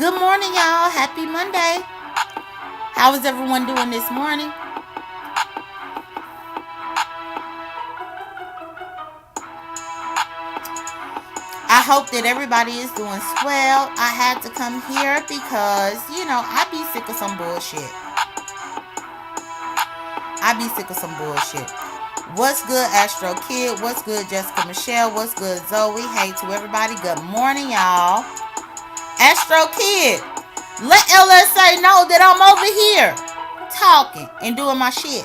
Good morning, y'all. Happy Monday. How is everyone doing this morning? I hope that everybody is doing swell. I had to come here because, I be sick of some bullshit. I be sick of some bullshit. What's good, Astro Kid? What's good, Jessica Michelle? What's good, Zoe? Hey to everybody. Good morning, y'all. Astro Kid, let LSA know that I'm over here talking and doing my shit.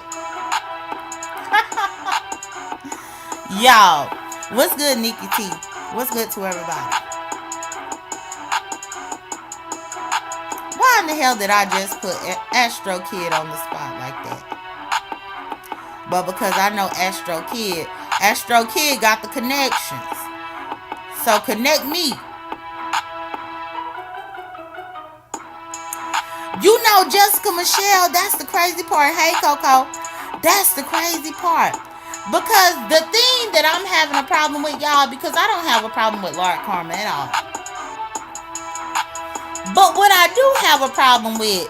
Y'all, what's good, Nikki T? What's good to everybody? Why in the hell did I just put Astro Kid on the spot like that? But because I know Astro Kid got the connections. So connect me. You know Jessica Michelle, that's the crazy part. Hey Coco, that's the crazy part. Because the thing that I'm having a problem with, y'all, because I don't have a problem with Lord Karma at all. But what I do have a problem with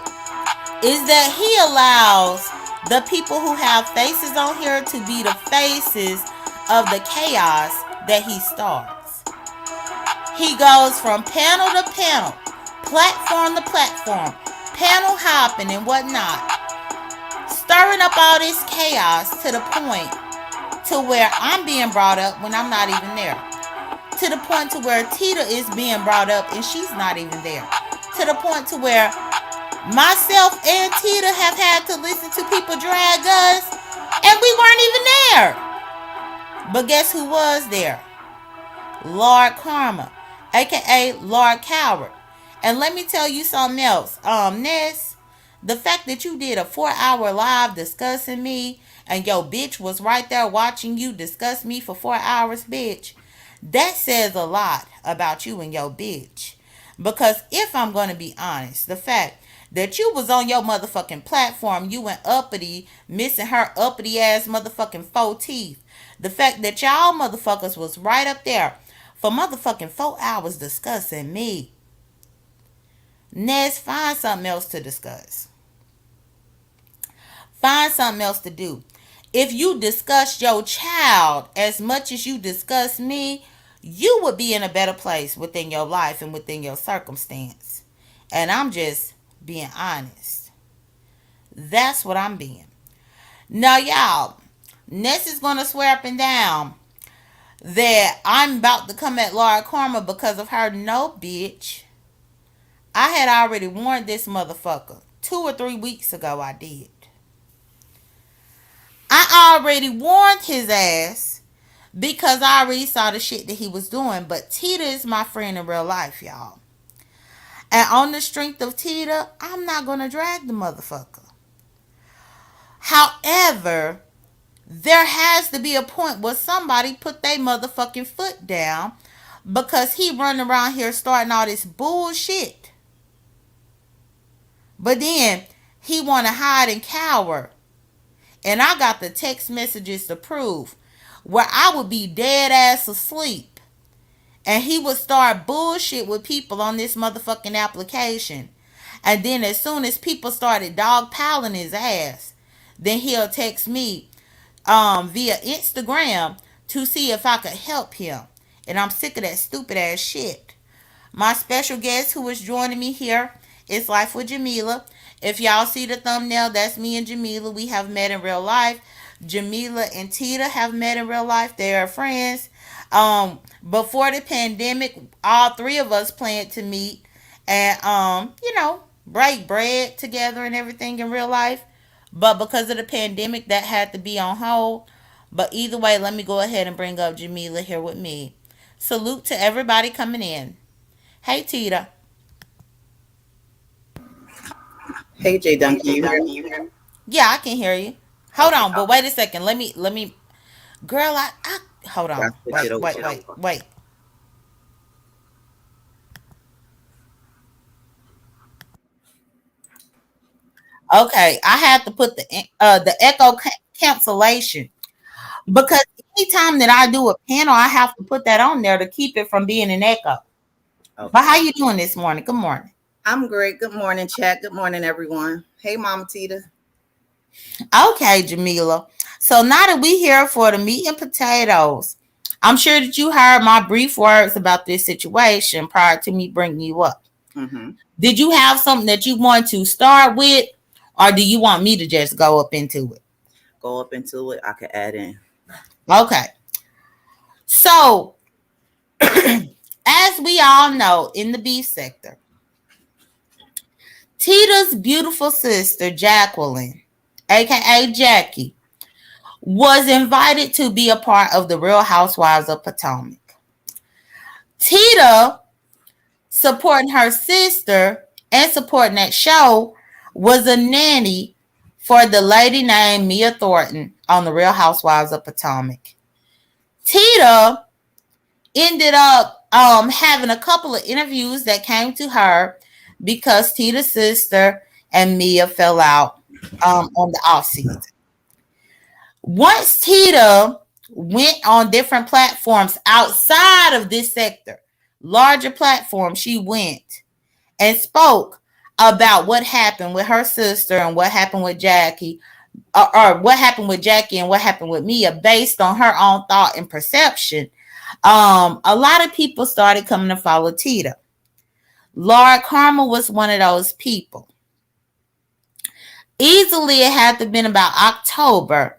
is that he allows the people who have faces on here to be the faces of the chaos that he starts. He goes from panel to panel, platform to platform, panel hopping and whatnot, stirring up all this chaos to the point to where I'm being brought up when I'm not even there. To the point to where Tita is being brought up and she's not even there. To the point to where myself and Tita have had to listen to people drag us and we weren't even there. But guess who was there? Lord Karma, aka Lord Coward. And let me tell you something else. Ness, the fact that you did a 4-hour live discussing me and your bitch was right there watching you discuss me for 4 hours, bitch, that says a lot about you and your bitch. Because if I'm going to be honest, the fact that you was on your motherfucking platform, you and Uppity, missing her uppity ass motherfucking 4 teeth. The fact that y'all motherfuckers was right up there for motherfucking 4 hours discussing me. Nez, find something else to discuss. Find something else to do. If you discuss your child as much as you discuss me, you would be in a better place within your life and within your circumstance. And I'm just being honest. That's what I'm being. Now, y'all, Ness is going to swear up and down that I'm about to come at Laura Karma because of her. No, bitch. I had already warned this motherfucker 2 or 3 weeks ago. I did. I already warned his ass because I already saw the shit that he was doing. But Tita is my friend in real life, y'all. And on the strength of Tita, I'm not going to drag the motherfucker. However, there has to be a point where somebody put their motherfucking foot down because he running around here starting all this bullshit. But then he want to hide and cower. And I got the text messages to prove where I would be dead ass asleep. And he would start bullshit with people on this motherfucking application. And then as soon as people started dogpiling his ass, then he'll text me via Instagram to see if I could help him. And I'm sick of that stupid ass shit. My special guest who is joining me here is Life with Jamila. If y'all see the thumbnail, that's me and Jamila. We have met in real life. Jamila and Tita have met in real life. They are friends. Before the pandemic, all three of us planned to meet and break bread together and everything in real life. But because of the pandemic, that had to be on hold. But either way, let me go ahead and bring up Jamila here with me. Salute to everybody coming in. Hey, Tita. Hey J.Dunn, can you hear me? Yeah, I can hear you. Hold Okay, on, but wait a second. Let me. Girl, I hold I'll on. switch Wait, it over. wait, wait, wait. Okay, I had to put the echo cancellation because anytime that I do a panel, I have to put that on there to keep it from being an echo. But Okay. how you doing this morning? Good morning. I'm great. Good morning, chat. Good morning, everyone. Hey, Mama Tita. Okay, Jamila. So now that we here for the meat and potatoes, I'm sure that you heard my brief words about this situation prior to me bringing you up. Mm-hmm. Did you have something that you want to start with, or do you want me to just go up into it? Go up into it. I could add in. Okay. So, as we all know, in the beef sector, Tita's beautiful sister, Jacqueline, aka Jackie, was invited to be a part of the Real Housewives of Potomac. Tita, supporting her sister and supporting that show, was a nanny for the lady named Mia Thornton on the Real Housewives of Potomac. Tita ended up having a couple of interviews that came to her because Tita's sister and Mia fell out on the off season. Once Tita went on different platforms outside of this sector, larger platforms, she went and spoke about what happened with her sister and what happened with Jackie, or what happened with Jackie and what happened with Mia based on her own thought and perception. A lot of people started coming to follow Tita. Lord Karma was one of those people. Easily, it had to have been about October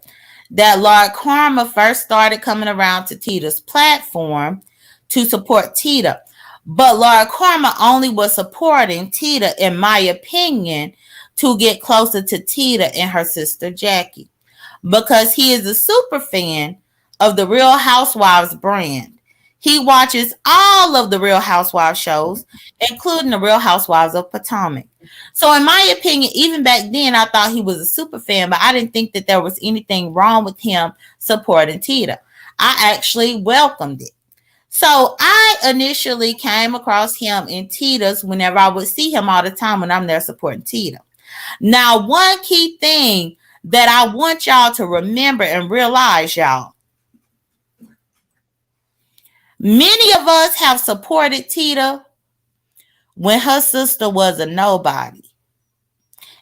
that Lord Karma first started coming around to Tita's platform to support Tita. But Lord Karma only was supporting Tita, in my opinion, to get closer to Tita and her sister Jackie, because he is a super fan of the Real Housewives brand. He watches all of the Real Housewives shows, including the Real Housewives of Potomac. So, in my opinion, even back then, I thought he was a super fan, but I didn't think that there was anything wrong with him supporting Tita. I actually welcomed it. So, I initially came across him in Tita's whenever I would see him all the time when I'm there supporting Tita. Now, one key thing that I want y'all to remember and realize, y'all, many of us have supported Tita when her sister was a nobody.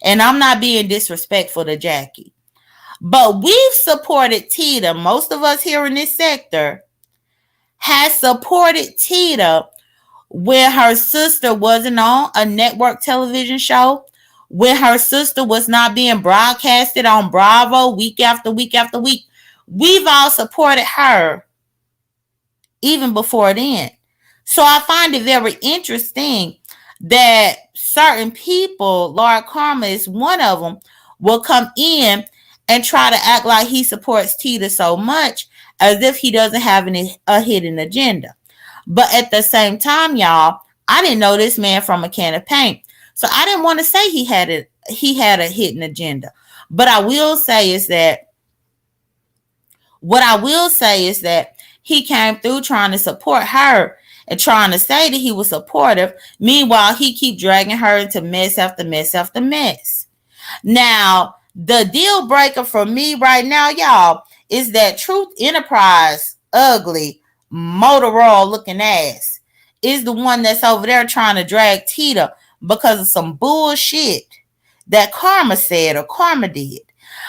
And I'm not being disrespectful to Jackie, but we've supported Tita. Most of us here in this sector has supported Tita when her sister wasn't on a network television show, when her sister was not being broadcasted on Bravo week after week after week. We've all supported her even before then. So I find it very interesting that certain people, Lord Karma is one of them, will come in and try to act like he supports Tita so much as if he doesn't have a hidden agenda. But at the same time, y'all, I didn't know this man from a can of paint. So I didn't want to say he had a hidden agenda. But what I will say is that he came through trying to support her and trying to say that he was supportive. Meanwhile, he keep dragging her into mess after mess after mess. Now, the deal breaker for me right now, y'all, is that Truth Enterprise, ugly, Motorola looking ass, is the one that's over there trying to drag Tita because of some bullshit that Karma said or Karma did.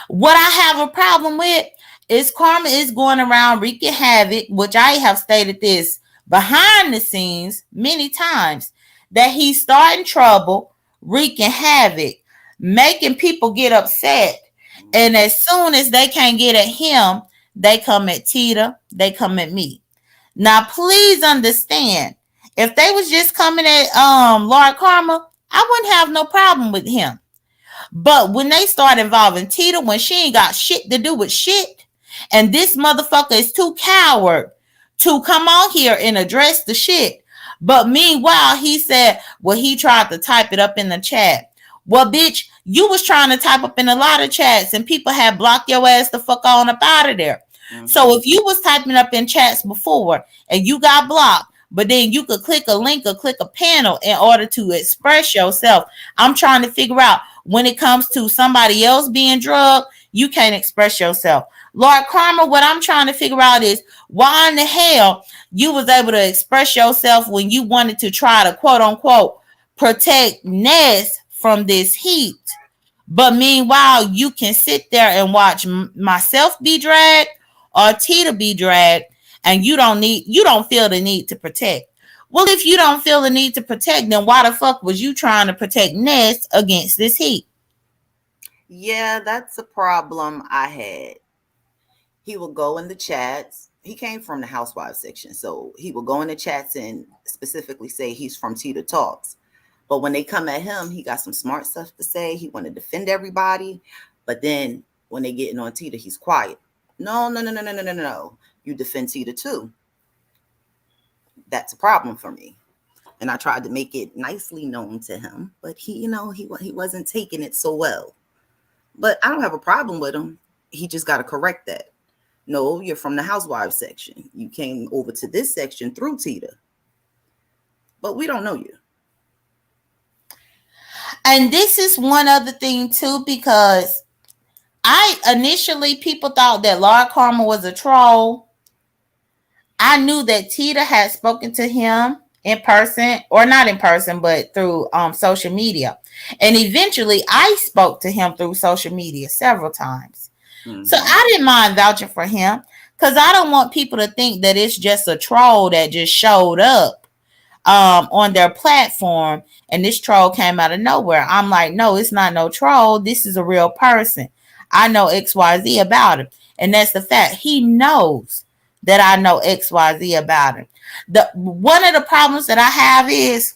What I have a problem with is Karma is going around wreaking havoc, which I have stated this behind the scenes many times, that he's starting trouble, wreaking havoc, making people get upset. And as soon as they can't get at him, they come at Tita, they come at me. Now, please understand, if they was just coming at Lord Karma, I wouldn't have no problem with him. But when they start involving Tita, when she ain't got shit to do with shit, and this motherfucker is too coward to come on here and address the shit. But meanwhile, he said, well, he tried to type it up in the chat. Well, bitch, you was trying to type up in a lot of chats and people had blocked your ass the fuck on up out of there. Mm-hmm. So if you was typing up in chats before and you got blocked, but then you could click a link or click a panel in order to express yourself. I'm trying to figure out, when it comes to somebody else being drugged, you can't express yourself. Lord Karma, what I'm trying to figure out is why in the hell you was able to express yourself when you wanted to try to quote unquote protect Ness from this heat. But meanwhile, you can sit there and watch myself be dragged or Tita be dragged, and you don't feel the need to protect. Well, if you don't feel the need to protect, then why the fuck was you trying to protect Ness against this heat? Yeah, that's a problem I had. He would go in the chats. He came from the housewives section, so he would go in the chats and specifically say he's from Tita Talks. But when they come at him, he got some smart stuff to say. He want to defend everybody. But then when they getting on Tita, he's quiet. No, no, no, no, no, no, no, no. You defend Tita too. That's a problem for me. And I tried to make it nicely known to him, but he wasn't taking it so well. But I don't have a problem with him. He just got to correct that. No, you're from the housewives section. You came over to this section through Tita. But we don't know you. And this is one other thing too, because people thought that Lord Karma was a troll. I knew that Tita had spoken to him in person, or not in person, but through social media. And eventually I spoke to him through social media several times. Mm-hmm. So I didn't mind vouching for him, because I don't want people to think that it's just a troll that just showed up on their platform and this troll came out of nowhere. I'm like, no, it's not no troll. This is a real person. I know XYZ about him. And that's the fact. He knows that I know XYZ about him. One of the problems that I have is,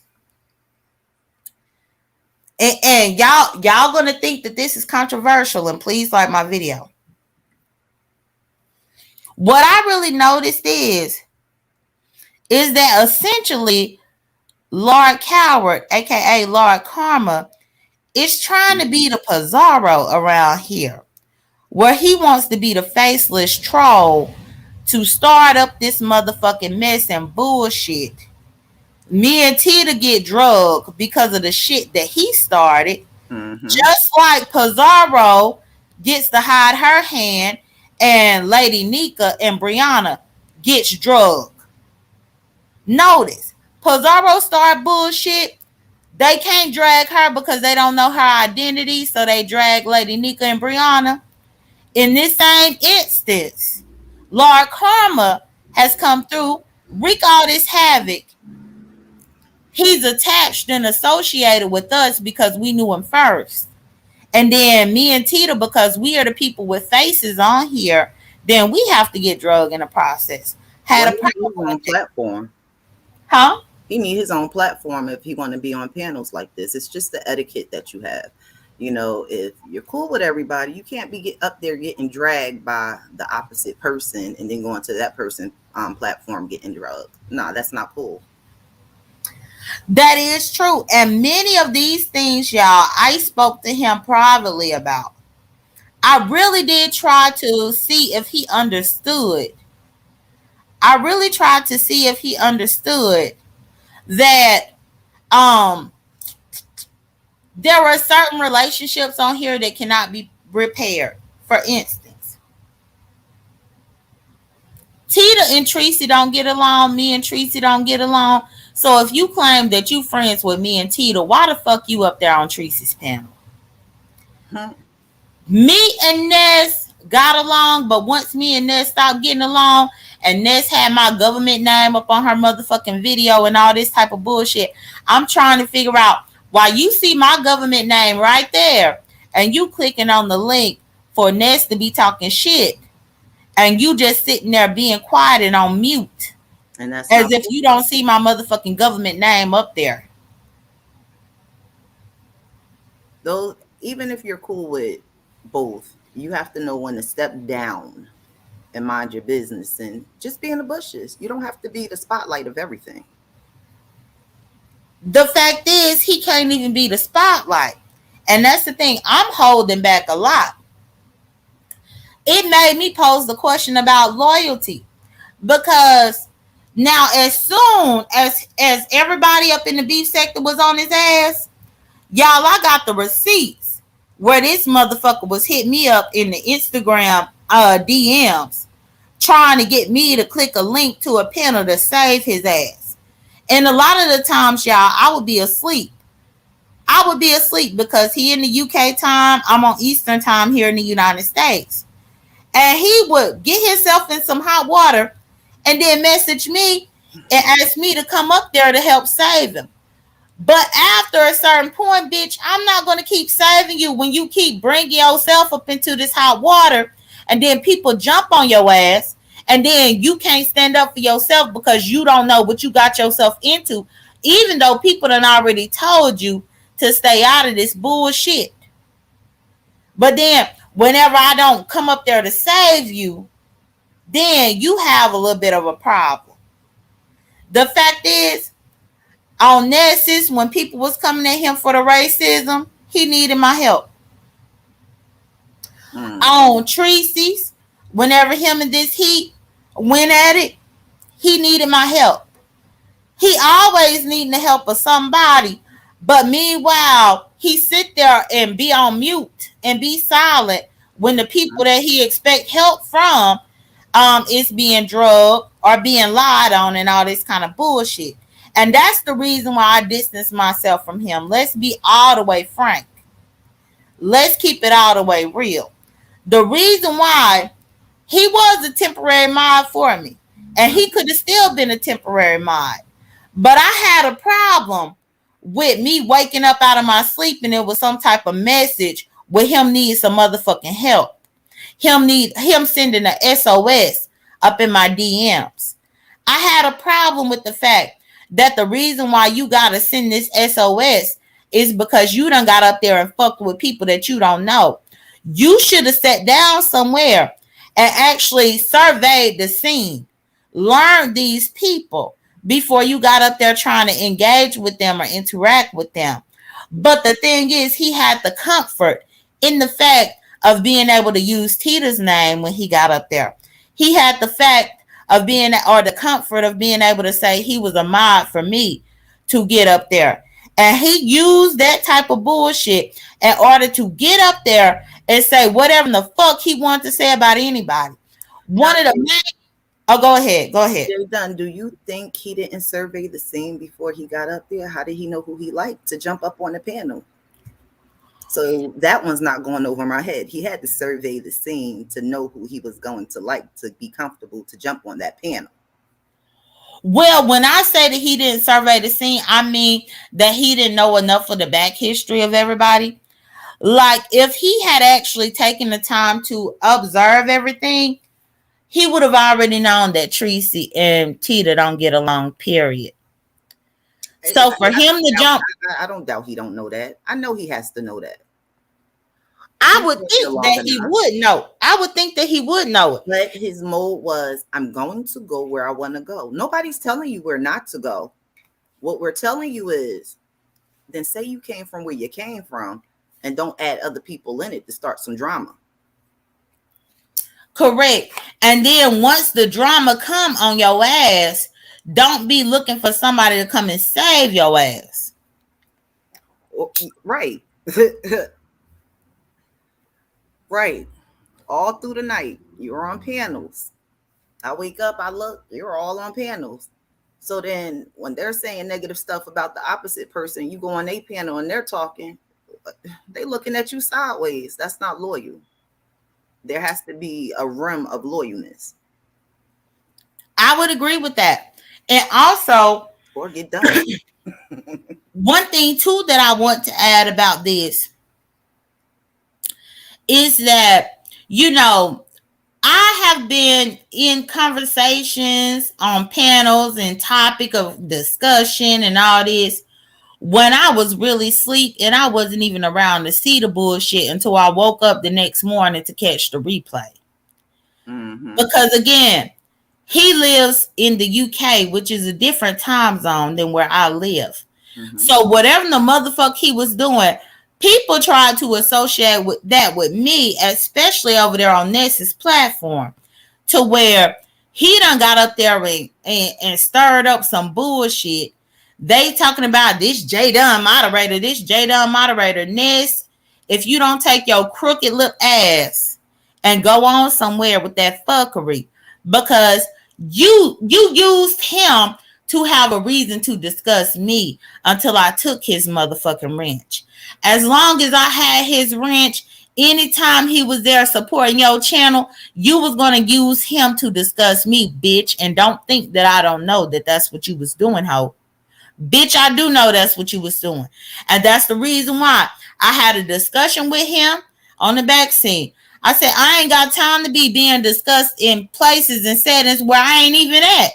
and y'all gonna think that this is controversial, and please like my video. What I really noticed is that essentially Lord Coward, aka Lord Karma, is trying to be the Pizarro around here, where he wants to be the faceless troll to start up this motherfucking mess and bullshit. Me and Tita get drugged because of the shit that he started. Mm-hmm. Just like Pizarro gets to hide her hand and Lady Nika and Brianna gets drugged. Notice, Pizarro start bullshit. They can't drag her because they don't know her identity, so they drag Lady Nika and Brianna. In this same instance, Lord Karma has come through, wreak all this havoc. He's attached and associated with us because we knew him first. And then me and Tita, because we are the people with faces on here, then we have to get drugged in the process. Had a problem platform. Huh? He need his own platform if he want to be on panels like this. It's just the etiquette that you have. You know, if you're cool with everybody, you can't be up there getting dragged by the opposite person and then going to that person platform getting drugged. No, that's not cool. That is true. And many of these things, y'all, I spoke to him privately about. I really did try to see if he understood. I really tried to see if he understood that there are certain relationships on here that cannot be repaired. For instance, Tita and Tracy don't get along. Me and Tracy don't get along. So if you claim that you friends with me and Tita, why the fuck you up there on Tracy's panel? Huh? Me and Ness got along, but once me and Ness stopped getting along, and Ness had my government name up on her motherfucking video and all this type of bullshit, I'm trying to figure out why you see my government name right there and you clicking on the link for Ness to be talking shit, and you just sitting there being quiet and on mute, and that's as if you don't see my motherfucking government name up there. Though, even if you're cool with both, you have to know when to step down and mind your business and just be in the bushes. You don't have to be the spotlight of everything. The fact is, he can't even be the spotlight. And that's the thing. I'm holding back a lot. It made me pose the question about loyalty. Because now, as soon as everybody up in the beef sector was on his ass, y'all, I got the receipts where this motherfucker was hitting me up in the Instagram DMs trying to get me to click a link to a panel to save his ass. And a lot of the times, y'all, I would be asleep. I would be asleep because he in the UK time, I'm on Eastern time here in the United States. And he would get himself in some hot water and then message me and ask me to come up there to help save him. But after a certain point, bitch, I'm not going to keep saving you when you keep bringing yourself up into this hot water and then people jump on your ass and then you can't stand up for yourself because you don't know what you got yourself into, even though people done already told you to stay out of this bullshit. But then whenever I don't come up there to save you, then you have a little bit of a problem. The fact is, on Nessus, when people was coming at him for the racism, he needed my help. On Tracy's, whenever him and this heat went at it, he needed my help. He always needing the help of somebody. But meanwhile, he sit there and be on mute and be silent when the people that he expect help from is being drugged or being lied on and all this kind of bullshit. And that's the reason why I distance myself from him. Let's be all the way frank. Let's keep it all the way real. The reason why he was a temporary mod for me, and he could have still been a temporary mod. But I had a problem with me waking up out of my sleep and it was some type of message with him needing some motherfucking help. Him sending a SOS up in my DMs. I had a problem with the fact that the reason why you gotta send this SOS is because you done got up there and fucked with people that you don't know. You should have sat down somewhere and actually surveyed the scene, learned these people before you got up there trying to engage with them or interact with them. But the thing is, he had the comfort in the fact of being able to use Tita's name when he got up there. He had the fact of being, or the comfort of being able to say he was a mod for me to get up there. And he used that type of bullshit in order to get up there and say whatever the fuck he wanted to say about anybody. One of the main. Oh, go ahead. Go ahead. J.Dunn, do you think he didn't survey the scene before he got up there? How did he know who he liked to jump up on the panel? So that one's not going over my head. He had to survey the scene to know who he was going to like to be comfortable to jump on that panel. Well, when I say that he didn't survey the scene, I mean that he didn't know enough of the back history of everybody. Like, if he had actually taken the time to observe everything, he would have already known that Tracy and Tita don't get along, period. So for him to jump, I don't doubt he don't know that. I know he has to know that. I would think that he would know. I would think that he would know it. But his mode was, I'm going to go where I want to go. Nobody's telling you where not to go. What we're telling you is, then say you came from where you came from and don't add other people in it to start some drama. Correct. And then once the drama come on your ass, don't be looking for somebody to come and save your ass. Right. Right. All through the night, you're on panels. I wake up, I look, you're all on panels. So then when they're saying negative stuff about the opposite person, you go on a panel and they're talking, they looking at you sideways. That's not loyal. There has to be a rim of loyalness. I would agree with that. And also, or get done. One thing too that I want to add about this is that, I have been in conversations on panels and topic of discussion and all this when I was really asleep and I wasn't even around to see the bullshit until I woke up the next morning to catch the replay. Mm-hmm. Because again, he lives in the UK, which is a different time zone than where I live. Mm-hmm. So whatever the motherfuck he was doing, people tried to associate with that with me, especially over there on Ness's platform, to where he done got up there and stirred up some bullshit. They talking about this J.Dunn moderator, Ness. If you don't take your crooked little ass and go on somewhere with that fuckery, because you used him to have a reason to discuss me until I took his motherfucking wrench. As long as I had his wrench, anytime he was there supporting your channel, you was going to use him to discuss me, bitch. And don't think that I don't know that that's what you was doing, ho. Bitch, I do know that's what you was doing. And that's the reason why I had a discussion with him on the back scene. I said, I ain't got time to be being discussed in places and settings where I ain't even at.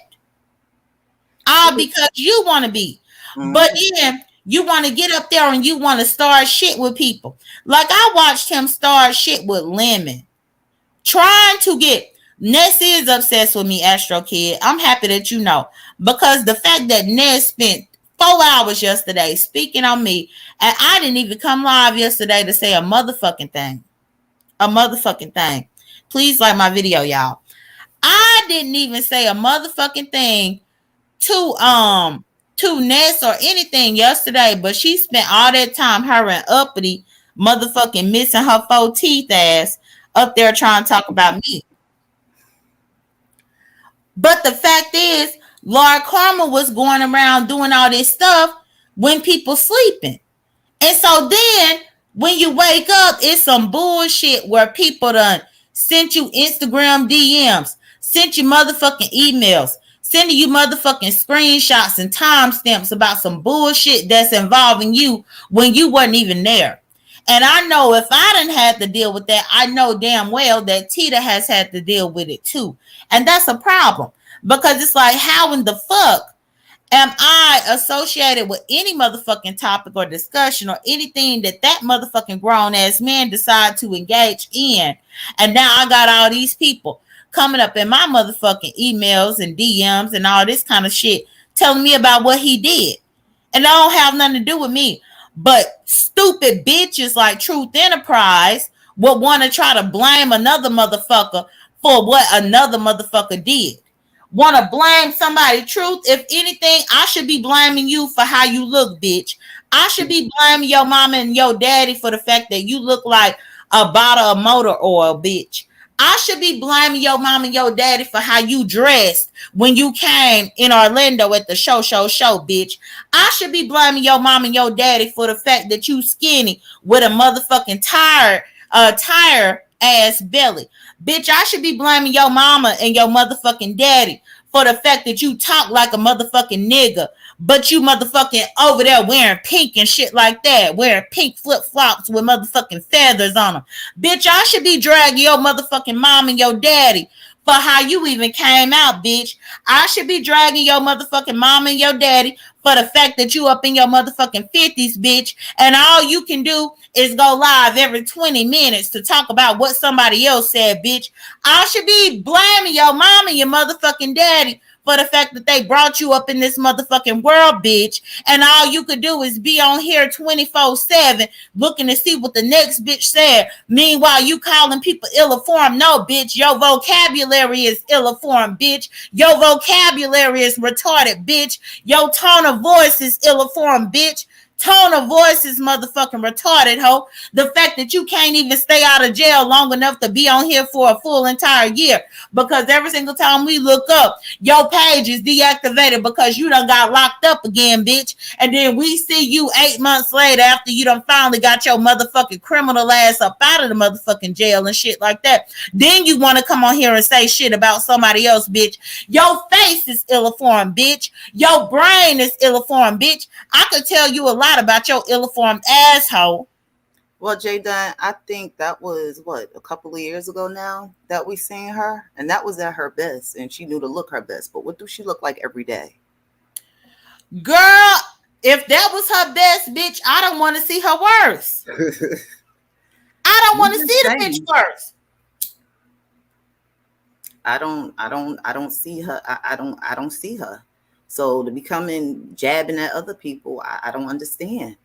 All because you want to be. But then you want to get up there and you want to start shit with people. Like I watched him start shit with Lemon. Trying to get Ness is obsessed with me, Astro Kid. I'm happy that you know. Because the fact that Ness spent 4 hours yesterday speaking on me, and I didn't even come live yesterday to say a motherfucking thing. A motherfucking thing. Please like my video, y'all. I didn't even say a motherfucking thing to Ness or anything yesterday, but she spent all that time, her and Uppity motherfucking missing her 4 teeth ass up there trying to talk about me. But the fact is, Lord Karma was going around doing all this stuff when people sleeping. And so then when you wake up, it's some bullshit where people done sent you Instagram DMs, sent you motherfucking emails, sending you motherfucking screenshots and timestamps about some bullshit that's involving you when you wasn't even there. And I know if I didn't have to deal with that, I know damn well that Tita has had to deal with it too. And that's a problem. Because it's like, how in the fuck am I associated with any motherfucking topic or discussion or anything that motherfucking grown ass man decide to engage in? And now I got all these people coming up in my motherfucking emails and DMs and all this kind of shit telling me about what he did. And that don't have nothing to do with me. But stupid bitches like Truth Enterprise would want to try to blame another motherfucker for what another motherfucker did. Want to blame somebody. Truth, if anything, I should be blaming you for how you look, bitch. I should be blaming your mama and your daddy for the fact that you look like a bottle of motor oil, bitch. I should be blaming your mom and your daddy for how you dressed when you came in Orlando at the show, bitch. I should be blaming your mom and your daddy for the fact that you skinny with a motherfucking tire ass belly. Bitch, I should be blaming your mama and your motherfucking daddy for the fact that you talk like a motherfucking nigga, but you motherfucking over there wearing pink and shit like that, wearing pink flip-flops with motherfucking feathers on them. Bitch, I should be dragging your motherfucking mom and your daddy for how you even came out, bitch. I should be dragging your motherfucking mom and your daddy for the fact that you up in your motherfucking 50s, bitch, and all you can do is go live every 20 minutes to talk about what somebody else said, bitch. I should be blaming your mom and your motherfucking daddy for the fact that they brought you up in this motherfucking world, bitch. And all you could do is be on here 24/7 looking to see what the next bitch said. Meanwhile, you calling people ill-informed. No, bitch, your vocabulary is ill-informed, bitch. Your vocabulary is retarded, bitch. Your tone of voice is ill-informed, bitch. Tone of voice is motherfucking retarded, ho. The fact that you can't even stay out of jail long enough to be on here for a full entire year, because every single time we look up, your page is deactivated because you done got locked up again, bitch. And then we see you 8 months later after you done finally got your motherfucking criminal ass up out of the motherfucking jail and shit like that. Then you want to come on here and say shit about somebody else, bitch. Your face is ill-informed, bitch. Your brain is ill-informed, bitch. I could tell you a lot about your ill-informed asshole. Well, J.Dunn, I think that was a couple of years ago now that we seen her, and that was at her best, and she knew to look her best. But what do she look like every day? Girl, if that was her best, bitch, I don't want to see her worse. I don't want to see the bitch worse. I don't see her. I don't see her. So to be coming jabbing at other people, I don't understand.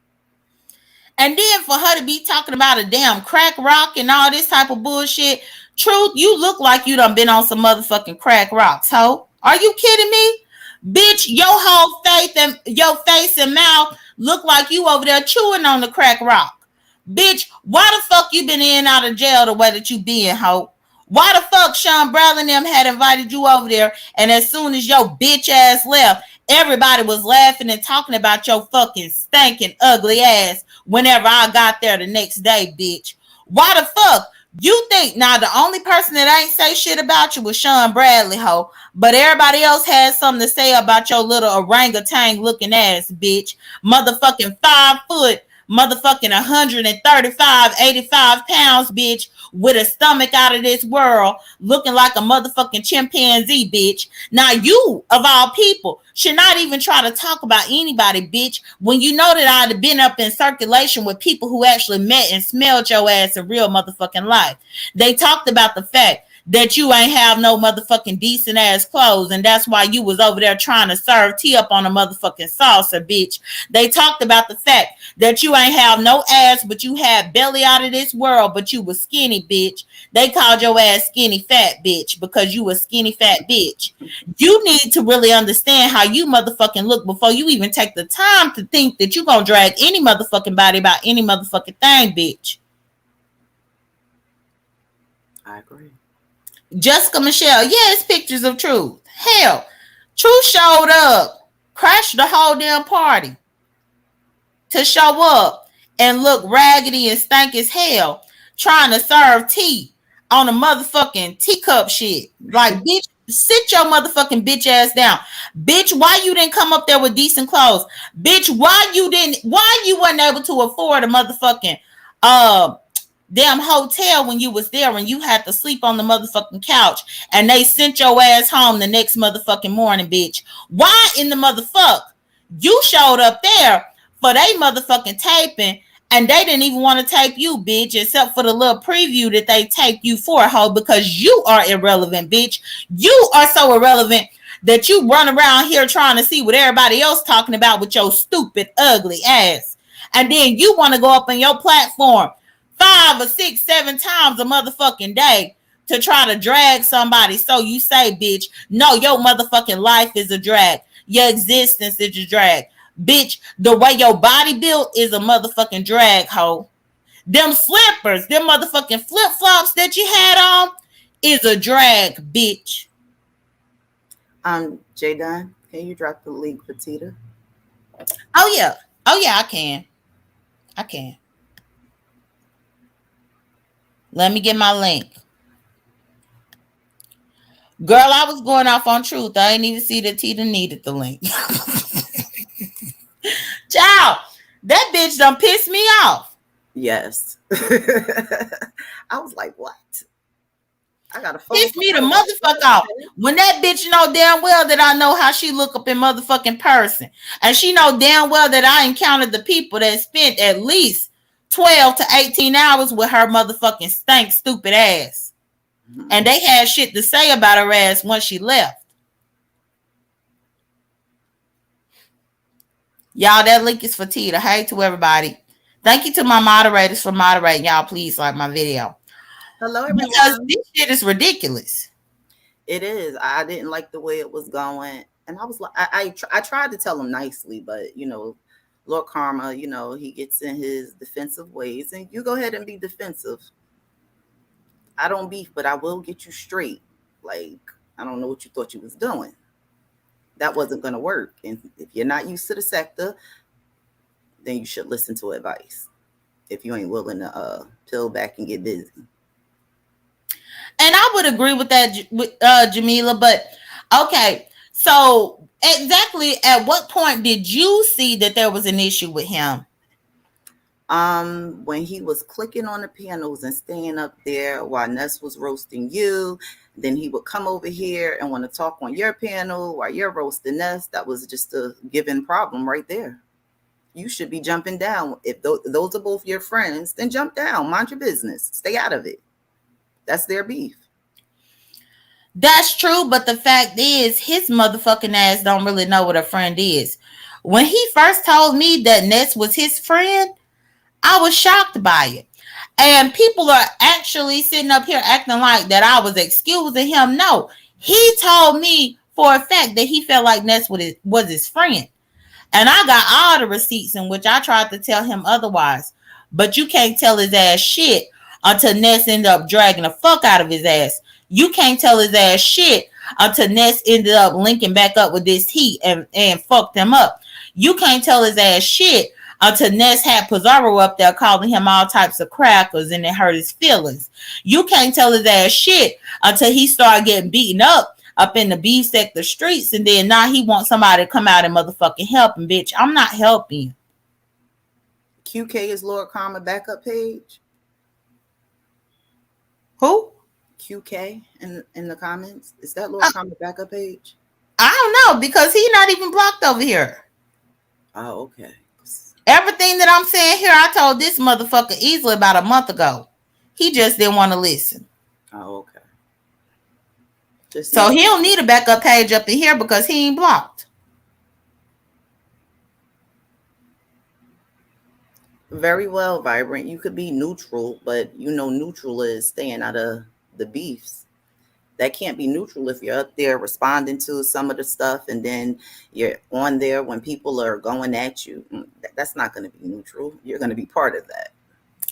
And then for her to be talking about a damn crack rock and all this type of bullshit. Truth, you look like you done been on some motherfucking crack rocks, ho. Are you kidding me? Bitch, your whole face and mouth look like you over there chewing on the crack rock. Bitch, why the fuck you been in and out of jail the way that you been, ho? Why the fuck Sean Brown and them had invited you over there, and as soon as your bitch ass left, Everybody was laughing and talking about your fucking stinking ugly ass whenever I got there the next day, bitch. Why the fuck? You think now the only person that ain't say shit about you was Sean Bradley, ho. But everybody else had something to say about your little orangutan looking ass, bitch. Motherfucking 5 foot, motherfucking 135, 85 pounds, bitch, with a stomach out of this world, looking like a motherfucking chimpanzee, bitch. Now you, of all people, should not even try to talk about anybody, bitch, when you know that I'd have been up in circulation with people who actually met and smelled your ass in real motherfucking life. They talked about the fact that you ain't have no motherfucking decent ass clothes, and that's why you was over there trying to serve tea up on a motherfucking saucer, bitch. They talked about the fact that you ain't have no ass, but you had belly out of this world, but you was skinny, bitch. They called your ass skinny fat, bitch, because you a skinny fat bitch. You need to really understand how you motherfucking look before you even take the time to think that you gonna drag any motherfucking body about any motherfucking thing, bitch. I agree. Jessica Michelle, yeah, it's pictures of Truth. Hell, Truth showed up, crashed the whole damn party to show up and look raggedy and stank as hell, trying to serve tea on a motherfucking teacup shit. Like, bitch, sit your motherfucking bitch ass down. Bitch, why you didn't come up there with decent clothes? Bitch, why you wasn't able to afford a motherfucking damn hotel when you was there and you had to sleep on the motherfucking couch and they sent your ass home the next motherfucking morning, bitch? Why in the motherfuck you showed up there for they motherfucking taping and they didn't even want to tape you, bitch, except for the little preview that they taped you for, ho, because you are irrelevant, bitch. You are so irrelevant that you run around here trying to see what everybody else talking about with your stupid, ugly ass. And then you want to go up on your platform 5 or 6, 7 times a motherfucking day to try to drag somebody. So you say, bitch, no, your motherfucking life is a drag. Your existence is a drag. Bitch, the way your body built is a motherfucking drag, ho. Them slippers, them motherfucking flip-flops that you had on is a drag, bitch. J.Dunn, can you drop the link for Tita? Oh, yeah. Oh, yeah, I can. I can. Let me get my link. Girl, I was going off on Truth. I didn't even see that Tita needed the link. Child, that bitch done pissed me off. Yes. I was like, what? I got a phone. Pissed me the motherfucker off. When that bitch know damn well that I know how she look up in motherfucking person. And she know damn well that I encountered the people that spent at least 12 to 18 hours with her motherfucking stank stupid ass. Mm-hmm. And they had shit to say about her ass once she left. Y'all, that link is for Tita. Hey to everybody. Thank you to my moderators for moderating. Y'all, please like my video. Hello, everyone. Because this shit is ridiculous. It is. I didn't like the way it was going. And I was like, I tried to tell him nicely, but, you know, Lord Karma, you know, he gets in his defensive ways. And you go ahead and be defensive. I don't beef, but I will get you straight. Like, I don't know what you thought you was doing. That wasn't going to work. And if you're not used to the sector, then you should listen to advice. If you ain't willing to peel back and get busy. And I would agree with that, Jamila. But okay, so exactly at what point did you see that there was an issue with him? When he was clicking on the pianos and staying up there while Ness was roasting you, then he would come over here and want to talk on your panel while you're roasting Ness. That was just a given problem right there. You should be jumping down. If those are both your friends, then jump down. Mind your business. Stay out of it. That's their beef. That's true, but the fact is, his motherfucking ass don't really know what a friend is. When he first told me that Ness was his friend, I was shocked by it. And people are actually sitting up here acting like that I was excusing him. No, he told me for a fact that he felt like Ness was his friend. And I got all the receipts in which I tried to tell him otherwise. But you can't tell his ass shit until Ness ended up dragging the fuck out of his ass. You can't tell his ass shit until Ness ended up linking back up with this heat and fucked him up. You can't tell his ass shit until Ness had Pizarro up there calling him all types of crackers and it hurt his feelings. You can't tell his ass shit until he started getting beaten up in the B sector streets, and then now he wants somebody to come out and motherfucking help him. Bitch, I'm not helping. QK is Lord Karma backup page. Who? QK in the comments. Is that Lord Karma backup page? I don't know, because he's not even blocked over here. Oh, okay. Everything that I'm saying here, I told this motherfucker easily about a month ago. He just didn't want to listen. Oh, okay. So he don't need a backup page up in here because he ain't blocked. Very well, Vibrant. You could be neutral, but neutral is staying out of the beefs. That can't be neutral if you're up there responding to some of the stuff and then you're on there when people are going at you. That's not going to be neutral. You're going to be part of that.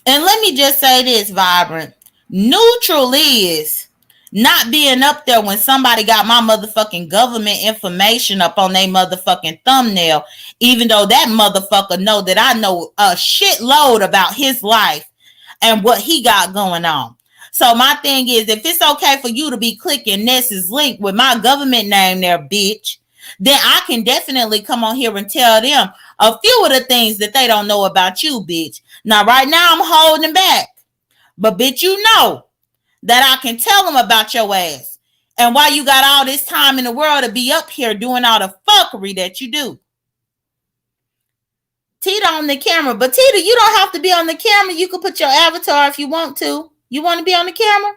And let me just say this, Vibrant. Neutral is not being up there when somebody got my motherfucking government information up on their motherfucking thumbnail, even though that motherfucker know that I know a shitload about his life and what he got going on. So my thing is, if it's okay for you to be clicking Ness's link with my government name there, bitch, then I can definitely come on here and tell them a few of the things that they don't know about you, bitch. Now, right now, I'm holding back. But, bitch, you know that I can tell them about your ass and why you got all this time in the world to be up here doing all the fuckery that you do. Tita on the camera. But, Tita, you don't have to be on the camera. You can put your avatar if you want to. You want to be on the camera?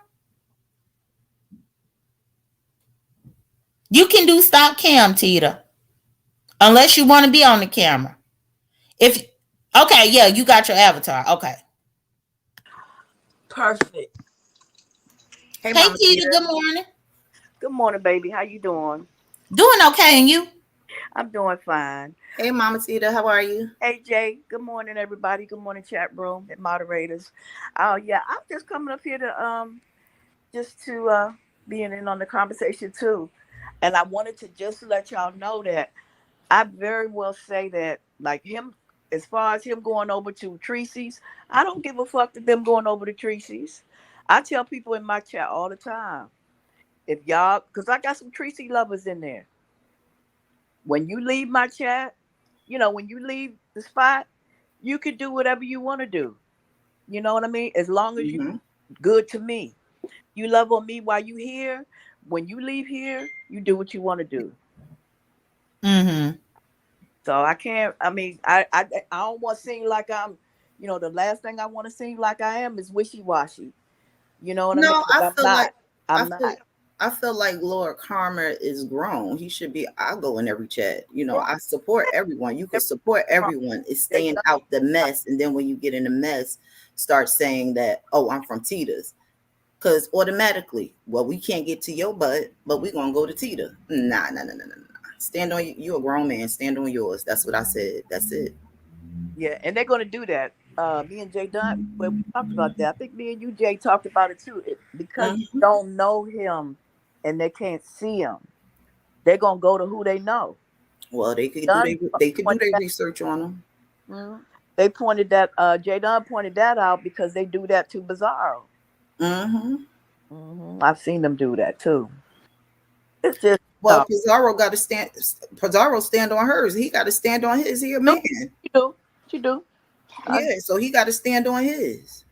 You can do stop cam, Tita. Unless you want to be on the camera. Okay, yeah, you got your avatar. Okay. Perfect. Hey, Tita, good morning. Good morning, baby. How you doing? Doing okay, and you? I'm doing fine. Hey, Mama Tita, how are you? Hey, Jay. Good morning, everybody. Good morning, chat room and moderators. Yeah, I'm just coming up here to being in on the conversation too, and I wanted to just let y'all know that I very well say that, like him, as far as him going over to Tracy's, I don't give a fuck that them going over to Tracy's. I tell people in my chat all the time, if y'all, because I got some Tracy lovers in there. When you leave my chat, when you leave the spot, you can do whatever you want to do. You know what I mean? As long as you good to me. You love on me while you here. When you leave here, you do what you want to do. Mm-hmm. So I can't. I mean, I don't want to seem like I'm. The last thing I want to seem like I am is wishy washy. You know what I mean? I'm not. I feel like Lord Karma is grown. He should be. I'll go in every chat. I support everyone. You can support everyone. It's staying out the mess, and then when you get in the mess, start saying that, "Oh, I'm from Tita's," because automatically, well, we can't get to your butt, but we're gonna go to Tita. Nah. Stand on you. A grown man. Stand on yours. That's what I said. That's it. Yeah, and they're gonna do that. Me and J.Dunn, well, we talked about that. I think me and you, Jay, talked about it too. Because you don't know him and they can't see him, they're gonna go to who they know. Well, they could do their research on him. Mm-hmm. They pointed that J.Dunn pointed that out because they do that to Bizarro. I've seen them do that too. It's just Pizarro got to stand. Pizarro stand on hers. He got to stand on his. He a man. You do. Yeah, so he got to stand on his.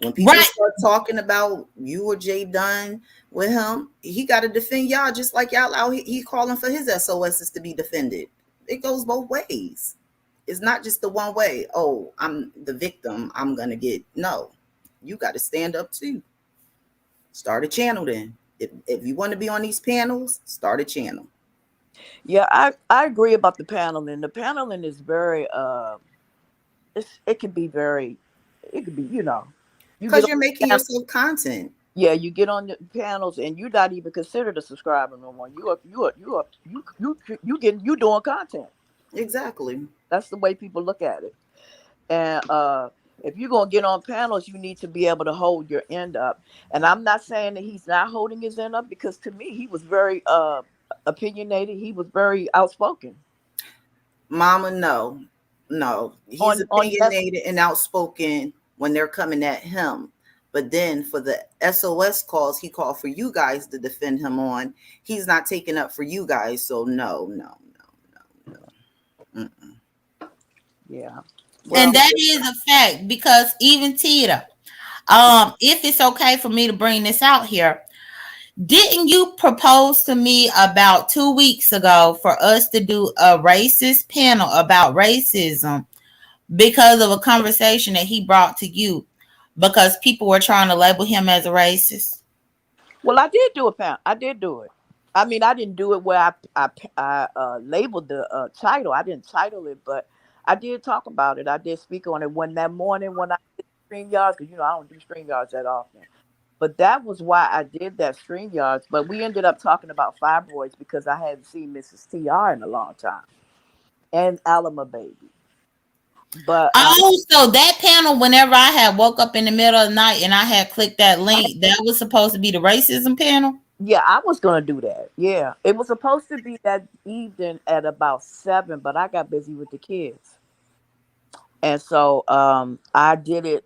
When people start talking about you or J.Dunn with him, he got to defend y'all just like y'all out. He calling for his SOSs to be defended. It goes both ways. It's not just the one way. Oh, I'm the victim. I'm gonna get no. You got to stand up too. Start a channel then. If you want to be on these panels, start a channel. Yeah, I agree about the paneling. The paneling is very it could be because you're making yourself content. Yeah, you get on the panels and you're not even considered a subscriber no more. You doing content. Exactly. That's the way people look at it. And If you're gonna get on panels, you need to be able to hold your end up. And I'm not saying that he's not holding his end up, because to me he was very opinionated. He was very outspoken Mama, no, no. He's on yes. opinionated and outspoken when they're coming at him. But then for the SOS calls he called for you guys to defend him on, he's not taking up for you guys. So no, no, no, no. Mm-mm. Yeah. And Well, that is a fact because even Tita, if it's okay for me to bring this out here, didn't you propose to me about 2 weeks ago for us to do a racist panel about racism because of a conversation that he brought to you because people were trying to label him as a racist? well, I did do a panel. I did do it. I mean, I didn't do it where I labeled the title. I didn't title it, but I did talk about it. I did speak on it when that morning when I did StreamYards, because I don't do StreamYards that often. But that was why I did that StreamYards. But we ended up talking about fibroids because I hadn't seen Mrs. TR in a long time and Alama Baby. But Oh, so that panel, whenever I had woke up in the middle of the night and I had clicked that link, that was supposed to be the racism panel? yeah, I was gonna do that. Yeah, it was supposed to be that evening at about 7, but I got busy with the kids, and so I did it.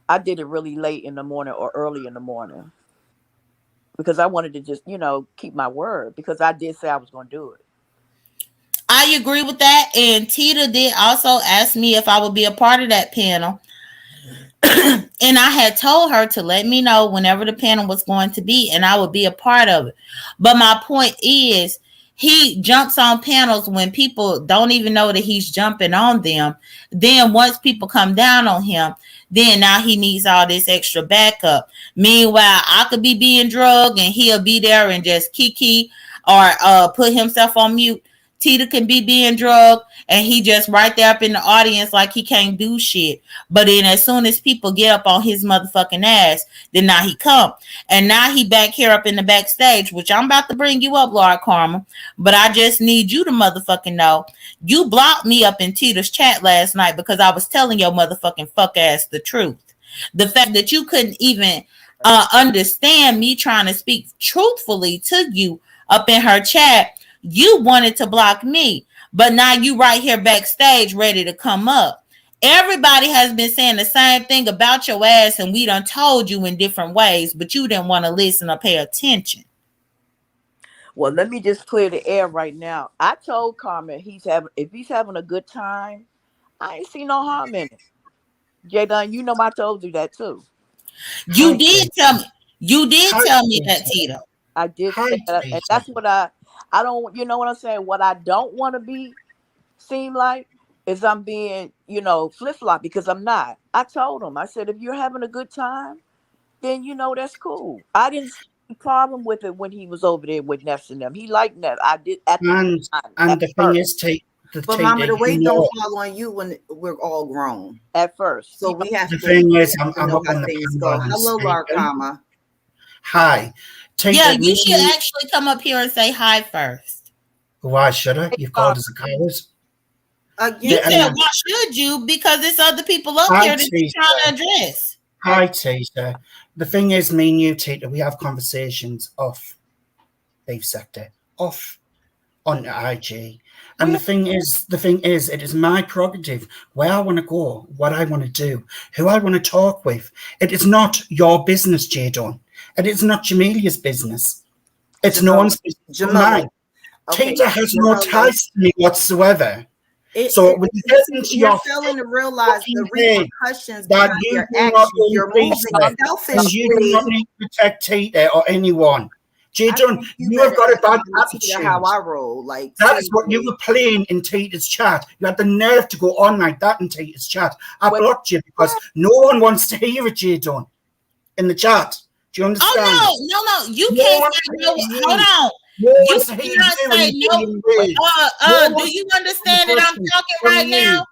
I did it really late in the morning or early in the morning because I wanted to just keep my word because I did say I was gonna do it. I agree with that. And Tita did also ask me if I would be a part of that panel. And I had told her to let me know whenever the panel was going to be, and I would be a part of it. But my point is, he jumps on panels when people don't even know that he's jumping on them. Then once people come down on him, then now he needs all this extra backup. Meanwhile, I could be being drugged and he'll be there and just kiki or put himself on mute. Tita can be being drugged and he just right there up in the audience like he can't do shit. But then as soon as people get up on his motherfucking ass, then now he come. And now he back here up in the backstage, which I'm about to bring you up, Lord Karma. But I just need you to motherfucking know. You blocked me up in Tita's chat last night because I was telling your motherfucking fuck ass the truth. The fact that you couldn't even understand me trying to speak truthfully to you up in her chat, you wanted to block me. But now you right here backstage ready to come up. Everybody has been saying the same thing about your ass, and we done told you in different ways, but you didn't want to listen or pay attention. Well, let me just clear the air right now. I told Carmen if he's having a good time, I ain't see no harm in it. J.Dunn, I told you that too. You Hi, did Tita. tell me. You did Hi, tell me that, Tita. Tita. I did Hi, say that, and Tita. that's what I don't. You know what I'm saying? What I don't want to be seem like is I'm being flip flop because I'm not. I told him. I said if you're having a good time, then that's cool. I didn't see any problem with it when he was over there with Ness and them. He liked Ness. I did at the And time, and at the thing first. is, Tita, But Mama, the you weight don't know, fall on you when we're all grown. At first, So we have the to thing is, I'm know up how on the things panel go. and I'm Hello, speaking. Larkama. Hi, Yeah, Tita. you Me, should actually come up here and say hi first. why should I? hey, You've Carmen, called us a coward. You Again, said, And why should you? Because there's other people up hi, here that you're trying Tita. to address. Hi, Tita. The thing is, me and you, Tita, we have conversations off beef sector, off on IG. And we the thing is, it is my prerogative where I want to go, what I want to do, who I want to talk with. It is not your business, J.Dunn. It is not Jamilia's business. It's no Jamila. one's business but Jamila. mine. Okay, Tita has no Jamila. ties to me whatsoever. So when you get into You're your failing to realize the fucking head repercussions that behind you your do not actions. own You're moving Tita, and you do not selfishly. need to protect Tita or anyone. I J.Dunn, think you you have better got a bad explain to Tita how attitude. I roll. Like That is what you seriously. were playing in Tita's chat. You had the nerve to go on like that in Tita's chat. I wait, blocked you because what? no one wants to hear it, J.Dunn, in the chat. Do you understand? Oh no. You No can't one say wants to no. hear Hold you. on. No one You wants to hear cannot you and say you no. being Wait, rude. No one Do wants you to hear understand the that I'm question talking from right now?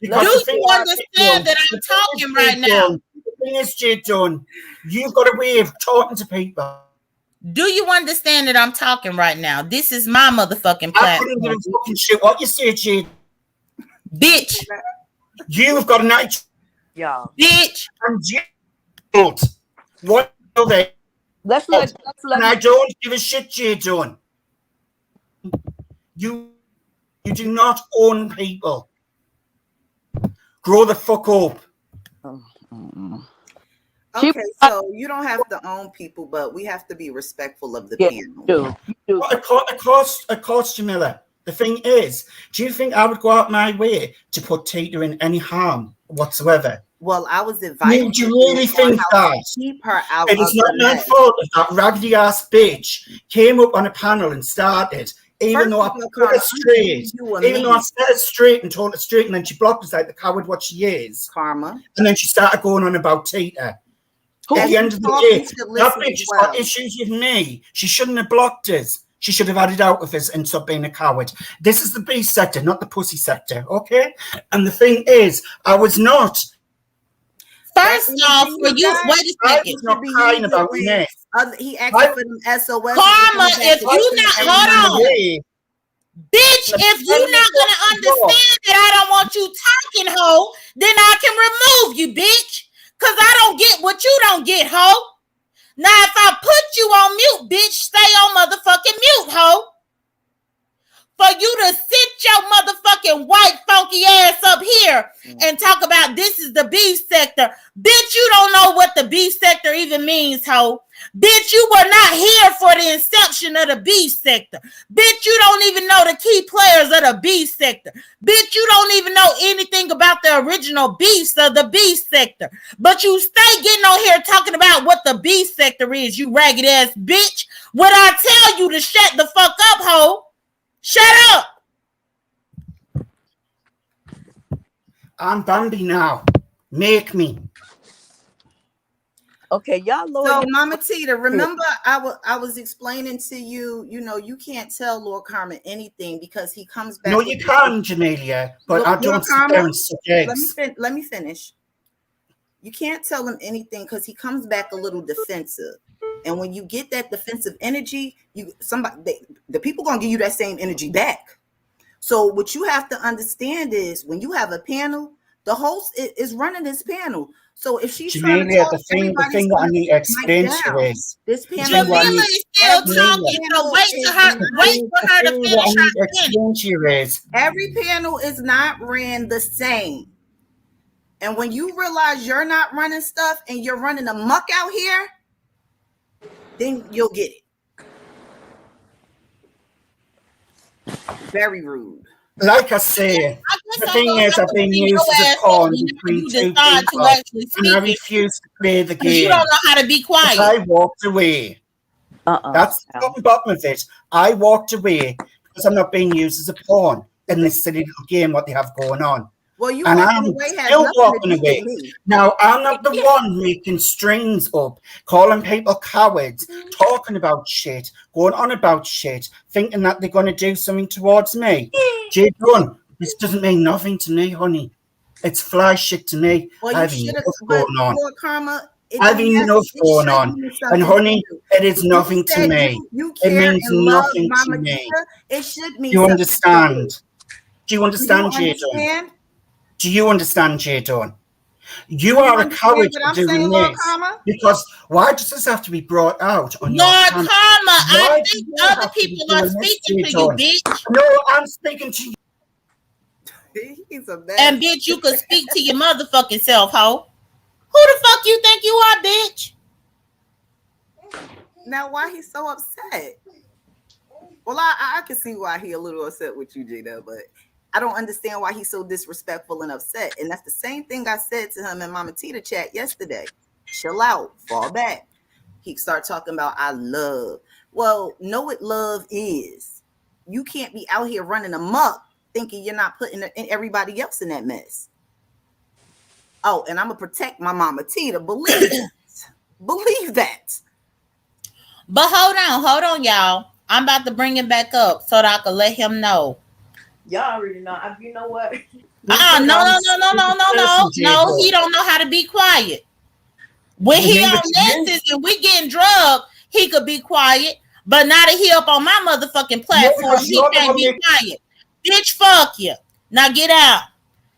you. let Do Because me you understand that I'm talking right now? The thing is, J.Dunn, you've got a way of talking to people. Do you understand that I'm talking right now? This is my motherfucking I couldn't give platform, a fucking shit what you say, J.Dunn. bitch. You've got an attitude. y'all. Bitch. And J.Dunn, what are they? Let's let And I don't give a shit, J.Dunn. You do not own people. Grow the fuck up. Okay, so you don't have to own people, but we have to be respectful of the panel. You do. Of course, Jamila. The thing is, do you think I would go out my way to put Tita in any harm whatsoever? Well, I was advising Do you really think that? Keep her out It of is not the my mess. fault if that raggedy ass bitch came up on a panel and started, even though I put her straight, even though I set her straight and told her straight, and then she blocked us like the coward what she is. Karma. And then she started going on about Tita. At the end of the day, that bitch has got issues with me. She shouldn't have blocked us. She should have had it out with us and stopped being a coward. This is the B sector, not the pussy sector, okay? And the thing is, I was not. First off, for you, wait a I second. was not crying about this. He asked for them SOS. Karma, if you not, hold on. Bitch, if you not gonna understand that I don't want you talking, hoe, then I can remove you, bitch. Cause I don't get what you don't get, hoe. Now, if I put you on mute, bitch, stay on motherfucking mute, hoe. For you to sit your motherfucking white funky ass up here and talk about this is the B sector. Bitch, you don't know what the B sector even means, hoe. Bitch, you were not here for the inception of the B sector. Bitch, you don't even know the key players of the B sector. Bitch, you don't even know anything about the original beast of the B sector. But you stay getting on here talking about what the B sector is, you ragged ass bitch. When I tell you to shut the fuck up, hoe, shut up. I'm Bambi now. Make me. Okay, y'all. So, Mama Tita, remember I was explaining to you, you can't tell Lord Karma anything because he comes back. No, you can, Jamila, but I don't sit there and suck eggs. Let me finish. You can't tell him anything because he comes back a little defensive. And when you get that defensive energy, the people gonna give you that same energy back. So what you have to understand is when you have a panel, the host is running this panel. So if she's trying to talk, the thing that I need to explain to you is this panel. Jamila is still talking, so wait for her to finish her sentence. Every panel is not ran the same. And when you realize you're not running stuff and you're running amok out here, then you'll get it. Very rude. Like I say, the thing is, I've been used as a pawn between two people, and I refuse to play the game. You don't know how to be quiet. I walked away. That's the bottom of it. I walked away because I'm not being used as a pawn in this silly little game what they have going on. Well, you and I'm still walking away. Now, I'm not the one making strings up, calling people cowards, talking about shit, going on about shit, thinking that they're going to do something towards me. J.Dunn, this doesn't mean nothing to me, honey. It's fly shit to me. Well, I've enough going on. Karma, I've enough going on. And honey, it is nothing to me. It means nothing to me. It should mean you understand? Do you understand, J.Dunn? Do you understand, J.Dunn? You are a coward for doing this. Because why does this have to be brought out on your Karma, I think other people are speaking to you, bitch. No, I'm speaking to you. And bitch, you could speak to your motherfucking self, ho. Who the fuck you think you are, bitch? Now, why he's so upset? Well, I can see why he a little upset with you, J.Dunn, but I don't understand why he's so disrespectful and upset. And that's the same thing I said to him in Mama Tita chat yesterday. Chill out, fall back. He start talking about I love. Well, know what love is. You can't be out here running amok thinking you're not putting everybody else in that mess. Oh, and I'm gonna protect my Mama Tita. Believe it. Believe that. But hold on, y'all. I'm about to bring him back up so that I can let him know. Y'all already know. You know what? No. He don't know how to be quiet. When he on Nexus and we getting drugged, he could be quiet. But now that he up on my motherfucking platform, he can't be quiet. Bitch, fuck you. Now get out.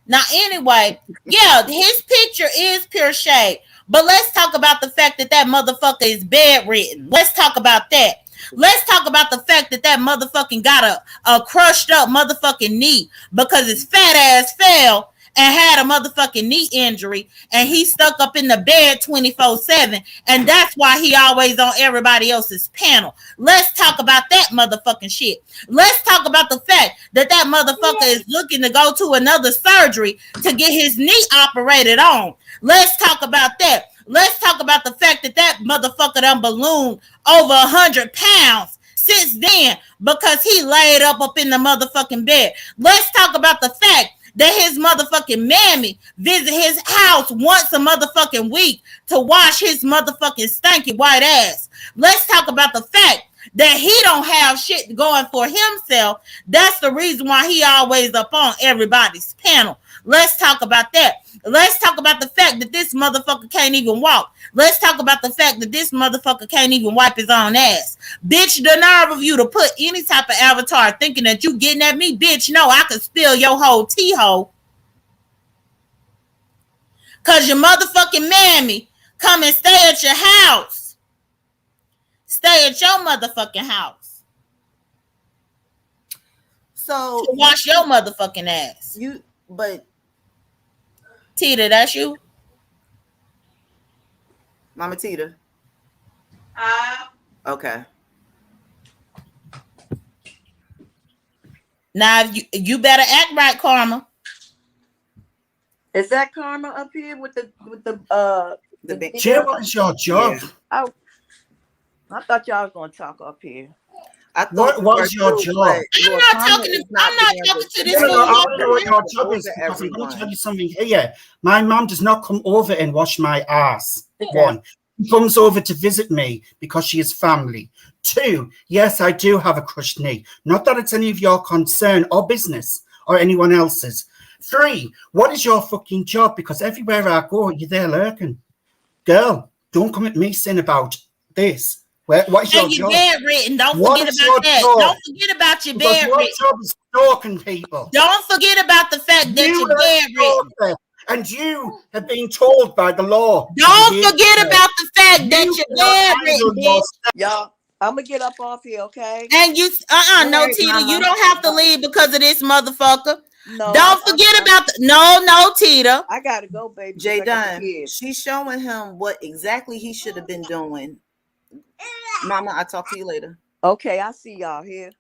Now, anyway, yeah, his picture is pure shade. But let's talk about the fact that that motherfucker is bedridden. Let's talk about that. Let's talk about the fact that that motherfucking got a crushed up motherfucking knee because his fat ass fell and had a motherfucking knee injury and he stuck up in the bed 24/7 and that's why he always on everybody else's panel. Let's talk about that motherfucking shit. Let's talk about the fact that that motherfucker is looking to go to another surgery to get his knee operated on. Let's talk about that. Let's talk about the fact that that motherfucker done ballooned over 100 pounds since then because he laid up in the motherfucking bed. Let's talk about the fact that his motherfucking mammy visit his house once a motherfucking week to wash his motherfucking stanky white ass. Let's talk about the fact that he don't have shit going for himself. That's the reason why he always up on everybody's panel. Let's talk about that. Let's talk about the fact that this motherfucker can't even walk. Let's talk about the fact that this motherfucker can't even wipe his own ass. Bitch, the nerve of you to put any type of avatar thinking that you getting at me, bitch. No, I could spill your whole tea hole. Cause your motherfucking mammy come and stay at your house. Stay at your motherfucking house. So to wash your motherfucking ass. But Tita, that's you? Mama Tita. Okay. Now you better act right, Karma. Is that Karma up here with the Jay, what is your job? Yeah. I thought y'all was gonna talk up here. What was your job? I'm not talking to this woman. I know what your job is. I'm going to tell you something here. My mum does not come over and wash my ass. One, she comes over to visit me because she is family. Two, yes, I do have a crushed knee. Not that it's any of your concern or business or anyone else's. Three, what is your fucking job? Because everywhere I go, you're there lurking. Girl, don't come at me saying about this. What is your job? Bedridden. Don't forget about that. Don't forget about your bedridden. Your job is stalking people. Don't forget about the fact that you're bedridden. And you have been told by the law. Don't forget about the fact that you're bedridden. Y'all, I'm gonna get up off here, okay? And you, no, Tita, you don't have to leave because of this motherfucker. No, don't forget about no, Tita. I gotta go, baby. J.Dunn, she's showing him what exactly he should have been doing. Mama, I'll talk to you later. Okay, I see y'all here.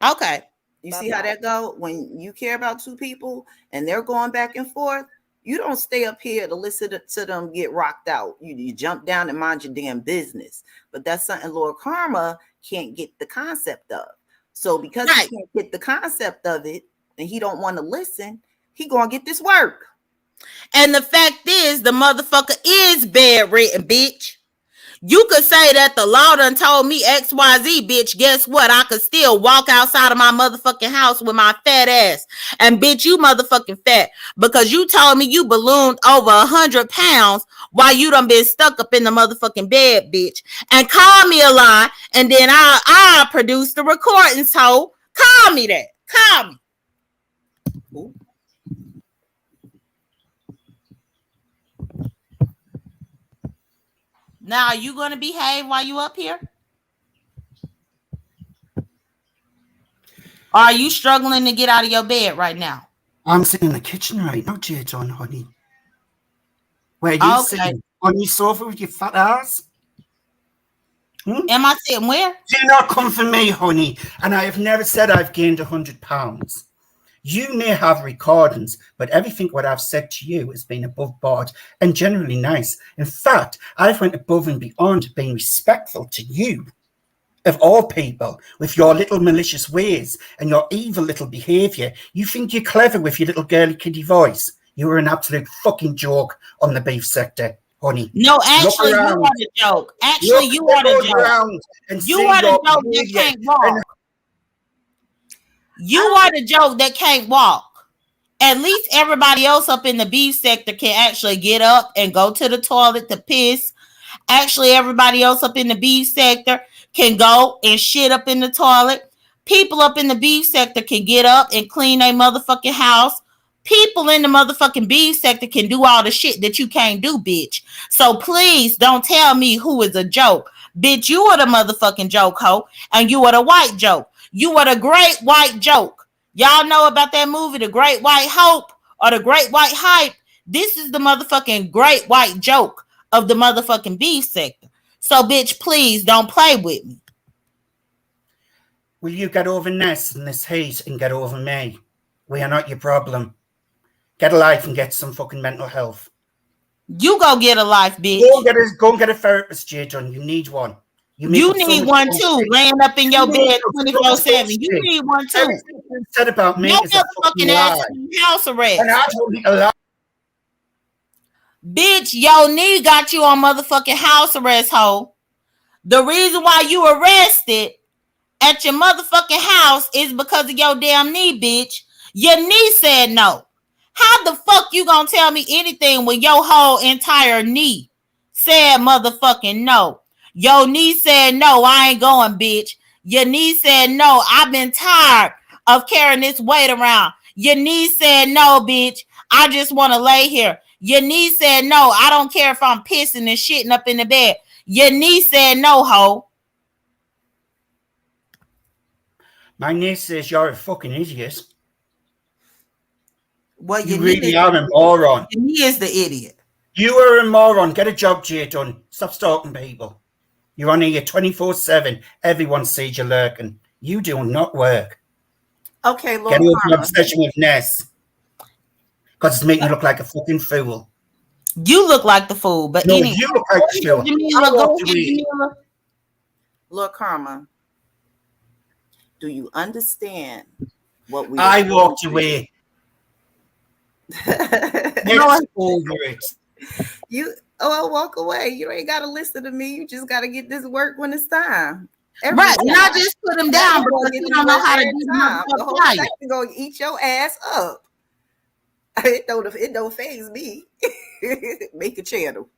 Okay. You see how that go? When you care about two people and they're going back and forth, you don't stay up here to listen to them get rocked out. You jump down and mind your damn business. But that's something Lord Karma can't get the concept of. So because he can't get the concept of it and he don't want to listen, he gonna get this work. And the fact is, the motherfucker is bedridden, bitch. You could say that the law done told me XYZ, bitch. Guess what? I could still walk outside of my motherfucking house with my fat ass. And bitch, you motherfucking fat. Because you told me you ballooned over 100 pounds while you done been stuck up in the motherfucking bed, bitch. And call me a lie. And then I'll produce the recordings, ho. Call me that. Call me. Ooh. Now, are you going to behave while you up here? Or are you struggling to get out of your bed right now? I'm sitting in the kitchen right now, J.Dunn, honey. Where are you sitting? On your sofa with your fat ass? Am I sitting where? Do not come for me, honey. And I have never said I've gained 100 pounds. You may have recordings, but everything what I've said to you has been above board and generally nice. In fact, I've went above and beyond being respectful to you, of all people, with your little malicious ways and your evil little behaviour. You think you're clever with your little girly kiddie voice. You were an absolute fucking joke on the beef sector, honey. No, actually, you are the joke. Actually, you are the joke. You are the joke that can't walk. You are the joke that can't walk. At least everybody else up in the beef sector can actually get up and go to the toilet to piss. Actually, everybody else up in the beef sector can go and shit up in the toilet. People up in the beef sector can get up and clean their motherfucking house, People in the motherfucking beef sector can do all the shit that you can't do, bitch. So please don't tell me who is a joke. Bitch, you are the motherfucking joke, hoe. And you are the white joke. You are the great white joke. Y'all know about that movie, The Great White Hope or The Great White Hype? This is the motherfucking great white joke of the motherfucking beef sector. So, bitch, please don't play with me. Will you get over Ness and this heat and get over me? We are not your problem. Get a life and get some fucking mental health. You go get a life, bitch. Go and get a therapist, J.Dunn. You need one. You need one too, laying up in your bed 24/7. You need one too. Everything you said about me No is a fucking lie. House arrest. And I don't need a lie. Bitch, your knee got you on motherfucking house arrest, hoe. The reason why you arrested at your motherfucking house is because of your damn knee, bitch. Your knee said no. How the fuck you gonna tell me anything when your whole entire knee said motherfucking no? Your knee said no, I ain't going, bitch. Your knee said no, I've been tired of carrying this weight around. Your knee said no, bitch. I just want to lay here. Your knee said no, I don't care if I'm pissing and shitting up in the bed. Your knee said no, hoe. My niece says you're a fucking idiot. Well, you really are a moron. He is the idiot. You are a moron. Get a job, J.Dunn. Stop stalking people. You're on here 24/7. Everyone sees you lurking. You do not work. Okay, Lord Get over Karma. your obsession with Ness. Because it's making you look like a fucking fool. You look like the fool, but no, anyway. You look like a fool. Jamila. Lord Karma, do you understand what we I walked away. It's over it. I'll walk away. You ain't gotta listen to me. You just gotta get this work when it's time. Right, and I just put him down because you don't know how to do time. The whole section gonna eat your ass up. It don't faze me. Make a channel.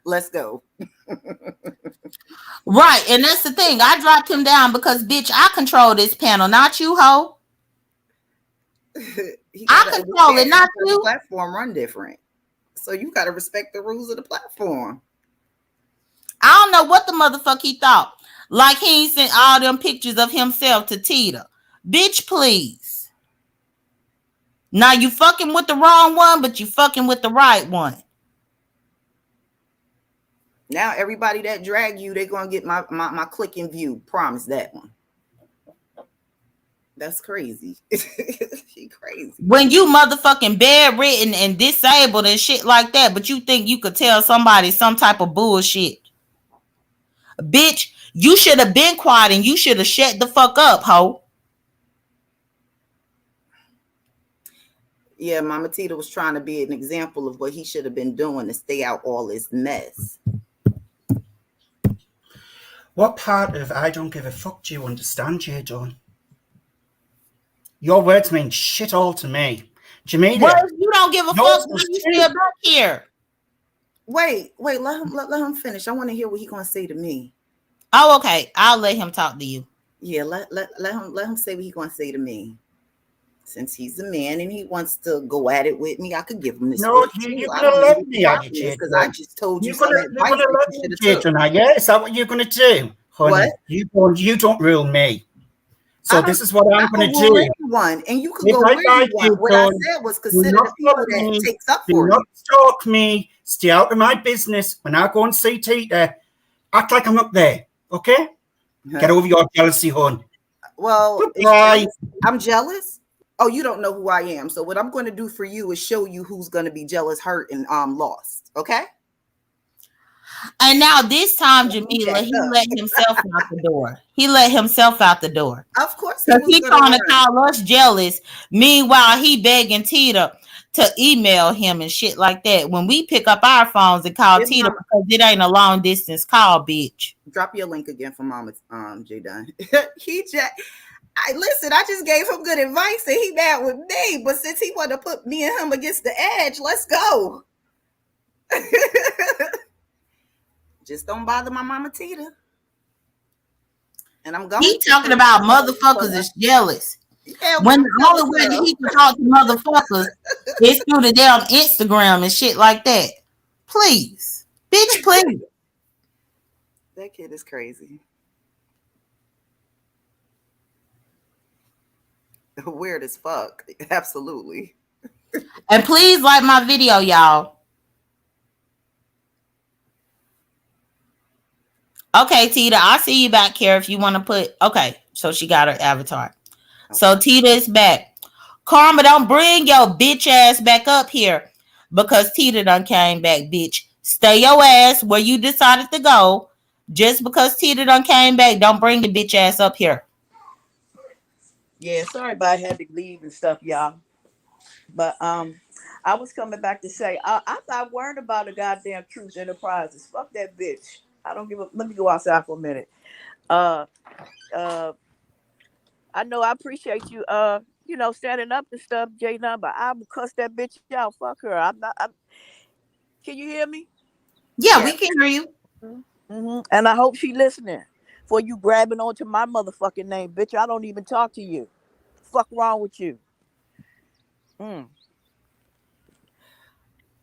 Let's go. Right, and that's the thing. I dropped him down because, bitch, I control this panel, not you, ho. I control it, not you. The platform run different, so you gotta respect the rules of the platform. I don't know what the motherfucker he thought. Like he ain't sent all them pictures of himself to Tita. Bitch, please. Now you fucking with the wrong one, but you fucking with the right one. Now everybody that drag you, they're gonna get my click and view. Promise that one. That's crazy. She crazy. When you motherfucking bedridden and disabled and shit like that, but you think you could tell somebody some type of bullshit. Bitch, you should have been quiet and you should have shut the fuck up, ho. Yeah, Mama Tita was trying to be an example of what he should have been doing to stay out all this mess. What part of I don't give a fuck do you understand, J.Dunn? Your words mean shit all to me. Jamila. Well, you don't give a fuck, you still back here. Wait, let him finish. I want to hear what he's gonna say to me. Oh, okay. I'll let him talk to you. Yeah, let him say what he's gonna say to me. Since he's a man and he wants to go at it with me, I could give him this. No, you're gonna love me, are you, J.Dunn? Because I just told you you're gonna love me, J.Dunn, yeah? Is that what you're gonna do? Honey, what? You don't rule me. So this is what I'm going to do. Anyone, and you can go where you want. What I said was consider the people that takes up for you. Do not stalk me. Stay out of my business. When I go and see Tita, act like I'm not there. Okay? Get over your jealousy, hon. Well, I'm jealous. Oh, you don't know who I am. So what I'm going to do for you is show you who's going to be jealous, hurt, and lost. Okay? And now this time, Jamila, he let himself out the door. He let himself out the door. Of course. Because he trying to call us jealous. Meanwhile, he begging Tita to email him and shit like that. When we pick up our phones and call Tita because it ain't a long distance call, bitch. Drop your link again for Mama J.Dunn. Listen, I just gave him good advice and he mad with me. But since he want to put me and him against the edge, let's go. Just don't bother my Mama Tita. And I'm going. He talking about motherfuckers is jealous. Yeah, we When don't the tell only us way that so. he can talk to motherfuckers is through the damn Instagram and shit like that. Please. Bitch, please. That kid is crazy. Weird as fuck. Absolutely. And please like my video, y'all. Okay, Tita, I see you back here if you want to put. Okay, so she got her avatar. So Okay. Tita is back. Karma, don't bring your bitch ass back up here because Tita done came back, bitch. Stay your ass where you decided to go. Just because Tita done came back, don't bring your bitch ass up here. Yeah, sorry, but I had to leave and stuff, y'all. But I was coming back to say I worried about the goddamn Truth Enterprises. Fuck that bitch. I don't give a. Let me go outside for a minute. Uh, uh, I know I appreciate you. Standing up and stuff, J.Dunn, but I will cuss that bitch out. Fuck her. I'm not. Can you hear me? Yeah, we Yes. can hear you. And I hope she listening. For you grabbing onto my motherfucking name, bitch. I don't even talk to you. Fuck wrong with you? Mm.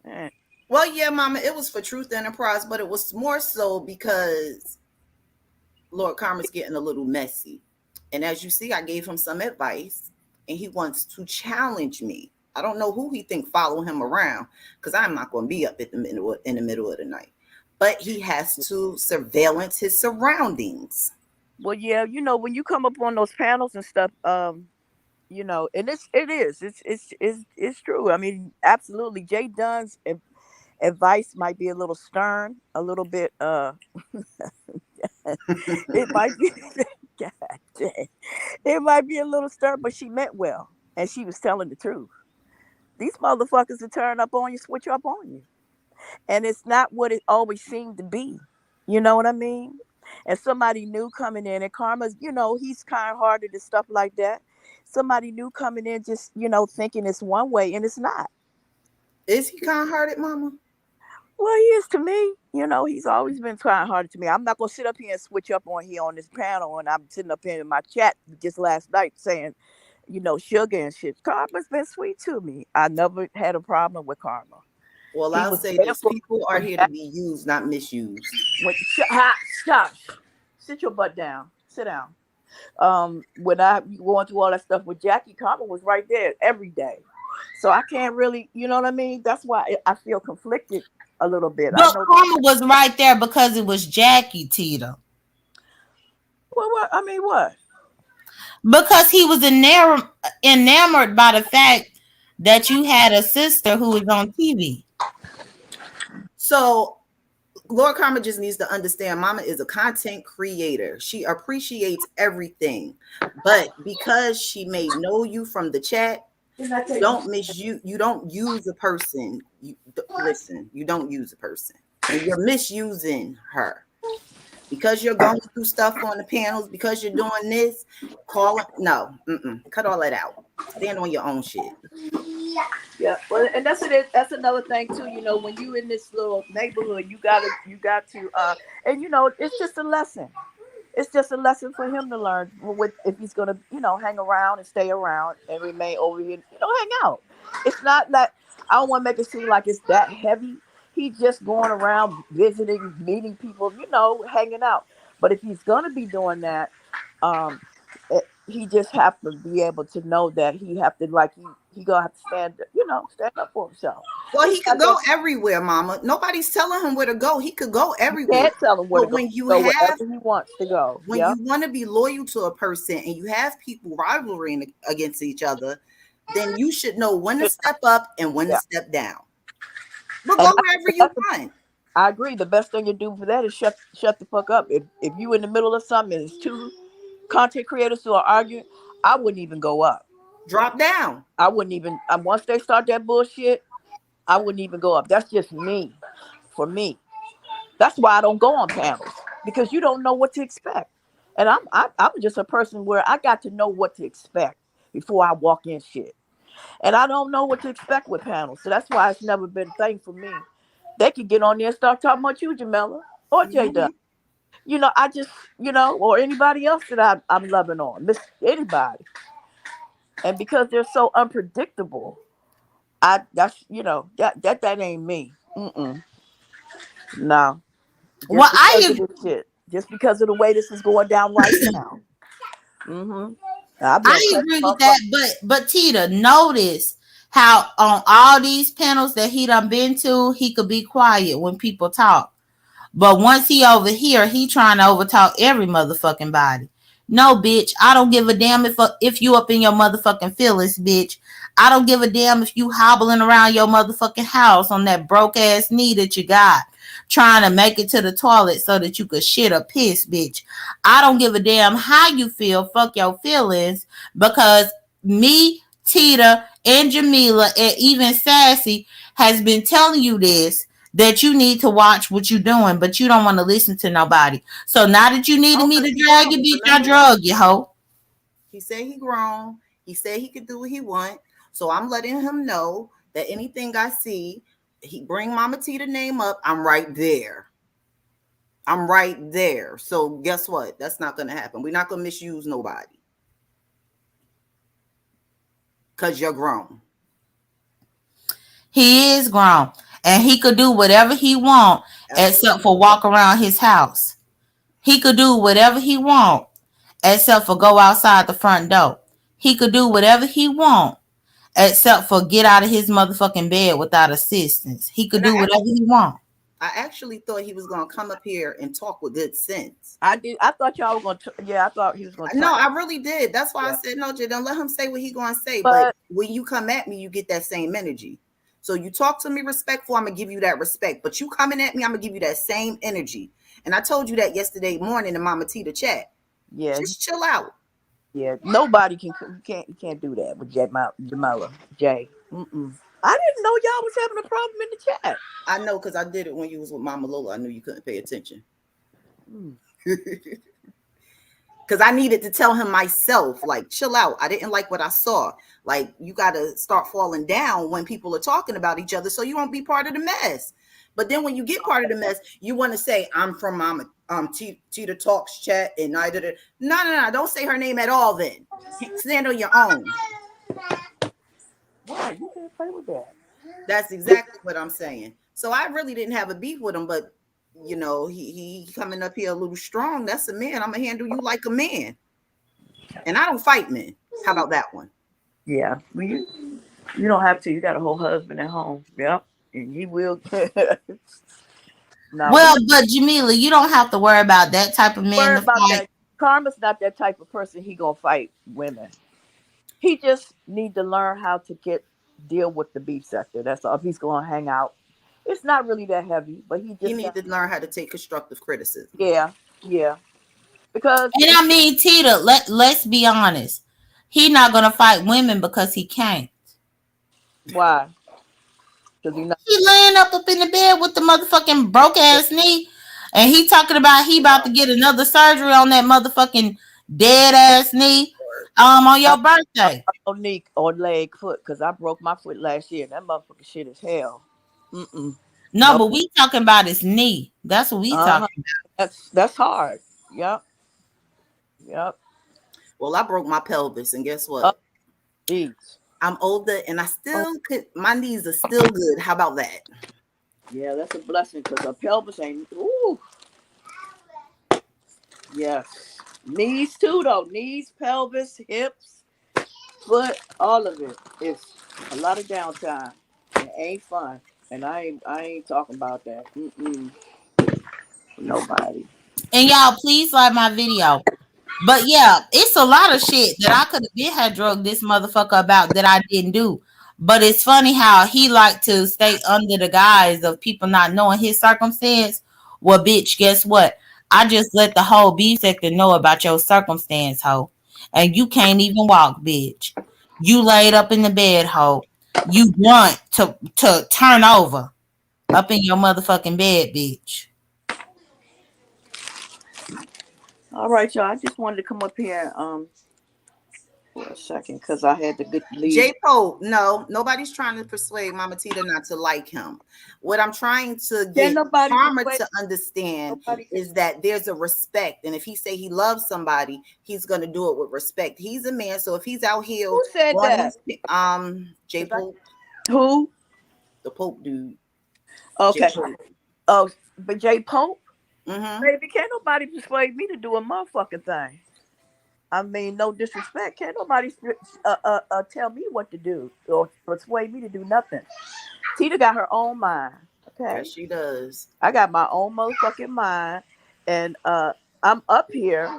Eh. Well, yeah, Mama, it was for Truth Enterprise, but it was more so because Lord Karma's getting a little messy. And as you see, I gave him some advice, and he wants to challenge me. I don't know who he think follow him around, because I'm not going to be up at in the middle of the night. But he has to surveillance his surroundings. Well, yeah, when you come up on those panels and stuff, and it's true. I mean, absolutely. J.Dunn's advice might be a little stern, a little bit. It might be. God dang. It might be a little stern, but she meant well, and she was telling the truth. These motherfuckers will turn up on you, switch up on you, and it's not what it always seemed to be. You know what I mean? And somebody new coming in, and Karma's, he's kind hearted and stuff like that. Somebody new coming in, just thinking it's one way, and it's not. Is he kind hearted, Mama? Well, he is to me. He's always been trying harder to me. I'm not gonna sit up here and switch up on here on this panel, and I'm sitting up here in my chat just last night saying, sugar and shit. Karma's been sweet to me. I never had a problem with Karma. Well, He I'll was say there this: for people are when here to be used, not misused. shush. Sit your butt down. Sit down. When I going through all that stuff with Jackie, Karma was right there every day. So I can't really, you know what I mean? That's why I feel conflicted a little bit. I But know. Karma was right there because it was Jackie, Tita. Well, what? I mean, what? Because he was enamored by the fact that you had a sister who was on TV. So Lord Karma just needs to understand Mama is a content creator. She appreciates everything. But because she may know you from the chat, you don't use a person. Listen, you don't use a person. And you're misusing her. Because you're going through stuff on the panels, because you're doing this, call it no, cut all that out. Stand on your own shit. Yeah. Well, and that's it. That's another thing too. When you in this little neighborhood, you got to, and it's just a lesson. It's just a lesson for him to learn with if he's gonna, hang around and stay around and remain over here, hang out. It's not like I don't want to make it seem like it's that heavy. He's just going around visiting, meeting people, hanging out. But if he's gonna be doing that, um, he just have to be able to know that he have to like he gonna have to stand up for himself. Well, It's he could not go that everywhere, Mama. Nobody's telling him where to go. He could go you everywhere. can't tell him where to But go. Go wherever he wants to go. when Yeah. you want to be loyal to a person and you have people rivaling against each other, then you should know when to step up and when to Yeah. step down. But And go wherever you want. I agree. The best thing you do for that is shut the fuck up. If you in the middle of something and it's two content creators who are arguing, I wouldn't even go up. Drop down. I wouldn't even. Once they start that bullshit, I wouldn't even go up. That's just me. For me, that's why I don't go on panels because you don't know what to expect. And I'm just a person where I got to know what to expect before I walk in shit. And I don't know what to expect with panels, so that's why it's never been a thing for me. They could get on there and start talking about you, Jamila, or J.Dunn. Mhm. I just, or anybody else that I'm loving on, miss anybody. And because they're so unpredictable, that's that ain't me. No, Well, just because of this shit, just because of the way this is going down right now. Mm-hmm. I'll be on I crack agree with motherfucker. that, but Tita, notice how on all these panels that he done been to, he could be quiet when people talk. But once he over here, he trying to overtalk every motherfucking body. No, bitch. I don't give a damn if you up in your motherfucking feelings, bitch. I don't give a damn if you hobbling around your motherfucking house on that broke ass knee that you got, trying to make it to the toilet so that you could shit or piss, bitch. I don't give a damn how you feel. Fuck your feelings, because me, Tita, and Jamila, and even Sassy has been telling you this, that you need to watch what you're doing, but you don't want to listen to nobody. So now that you needed Oh, me because to he drag you, grown. bitch, I Remember, drug you, hoe. he said he grown. He said he could do what he want. So I'm letting him know that anything I see, he bring Mama T the name up. I'm right there. I'm right there. So guess what? That's not gonna happen. We're not gonna misuse nobody because you're grown. He is grown, and he could do whatever he want except Absolutely. for walk around his house. He could do whatever he want except for go outside the front door. He could do whatever he want except for get out of his motherfucking bed without assistance. He could And I do whatever actually he want. I actually thought he was gonna come up here and talk with good sense. I did. I thought y'all were gonna. Yeah, I thought he was gonna No, talk. I really did. That's why I Yeah, said no, J.Dunn. Let him say what he gonna say. But but when you come at me, you get that same energy. So you talk to me respectful, I'm gonna give you that respect. But you coming at me, I'm gonna give you that same energy. And I told you that yesterday morning in Mama T the chat. yeah, Just chill out. yeah. Nobody can. You can't do that with Jamila. Jay. I didn't know y'all was having a problem in the chat. I know because I did it when you was with Mama Lola. I knew you couldn't pay attention. Mm. Because I needed to tell him myself, like, chill out. I didn't like what I saw. Like, you got to start falling down when people are talking about each other so you won't be part of the mess. But then when you get part of the mess, you want to say, I'm from Mama Tita Talks chat and I did it. No. Don't say her name at all then. Stand on your own. Why you can't play with that? That's exactly what I'm saying. So I really didn't have a beef with him, but he coming up here a little strong. That's a man. I'm gonna handle you like a man. And I don't fight men. How about that one? Yeah, well, you don't have to. You got a whole husband at home. Yep, and he will. No, we Well, but Jamila, you don't have to worry about that type of man worry to about fight. that. Karma's not that type of person. He gonna fight women. He just need to learn how to deal with the beef sector. That's all. If he's gonna hang out, it's not really that heavy, but he He just need got. to learn how to take constructive criticism. Yeah, yeah. Because And I mean, Tita, let's be honest. He not gonna fight women because he can't. why? Because he not. He laying up in the bed with the motherfucking broke ass knee, and he talking about he about to get another surgery on that motherfucking dead ass knee, on I your birthday. don't knee or leg foot because I broke my foot last year. That motherfucker shit is hell. Mm-mm. No, Nope. but we talking about his knee. That's what we Uh huh. talking. That's hard. Yep. Yep. Well, I broke my pelvis, and guess Oh, what? jeez. I'm older, and I Oh, still could. My knees are still good. How about that? yeah, that's a blessing because a pelvis ain't. Ooh. Yes. Knees too though. Knees, pelvis, hips, foot, all of it. It's a lot of downtime. It ain't fun. And I ain't talking about that. Nobody. And y'all, please like my video. But yeah, it's a lot of shit that I could have been had drugged this motherfucker about that I didn't do. But it's funny how he like to stay under the guise of people not knowing his circumstance. Well, bitch, guess what? I just let the whole B sector know about your circumstance, hoe. And you can't even walk, bitch. You laid up in the bed, hoe. You want to turn over up in your motherfucking bed, bitch. All right, y'all. I just wanted to come up here and for a second because I had to leave. J. Pope, no, nobody's trying to persuade Mama Tita not to like him. What I'm trying to Can get nobody Karma persuade? to understand Nobody can. is that there's a respect. And if he say he loves somebody, he's gonna do it with respect. He's a man, so if he's out here Who said on that? these J. 'Cause Pope, who? the Pope dude, J. Okay. Pope. Oh, but J. Pope, Mm-hmm. baby, can't nobody persuade me to do a motherfucking thing. I mean, no disrespect. Can't nobody tell me what to do or persuade me to do nothing. Tita got her own mind. Yes, Okay. she does. I got my own motherfucking mind, and I'm up here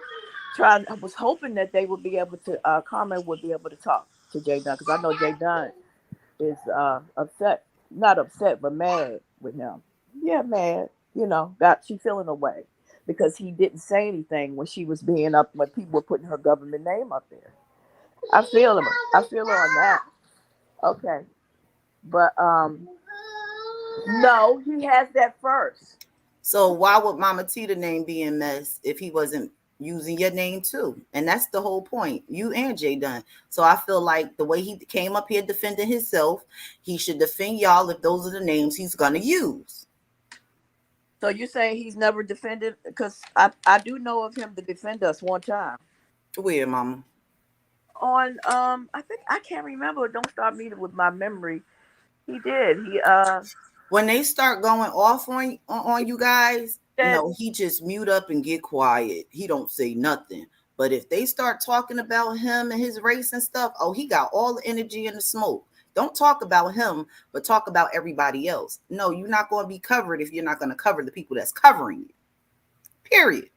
trying. I was hoping that they would be able to. Carmen would be able to talk to J.Dunn because I know J.Dunn is upset, not upset, but mad with him. Yeah, mad. You know, got she feeling away because he didn't say anything when she was being up when people were putting her government name up there. I feel him. I feel her on that. Okay, but no, he has that first. So why would Mama Tita name be in mess if he wasn't using your name too? And that's the whole point. You and J.Dunn. So I feel like the way he came up here defending himself, he should defend y'all if those are the names he's gonna use. So you're saying he's never defended? Because I do know of him to defend us one time Weird, Mama. on I think I can't remember. Don't start me with my memory. He did. When they start going off on you guys, Said no, he just mute up and get quiet. He don't say nothing. But if they start talking about him and his race and stuff, oh, he got all the energy and the smoke. Don't talk about him, but talk about everybody else. No, you're not going to be covered if you're not going to cover the people that's covering you. Period.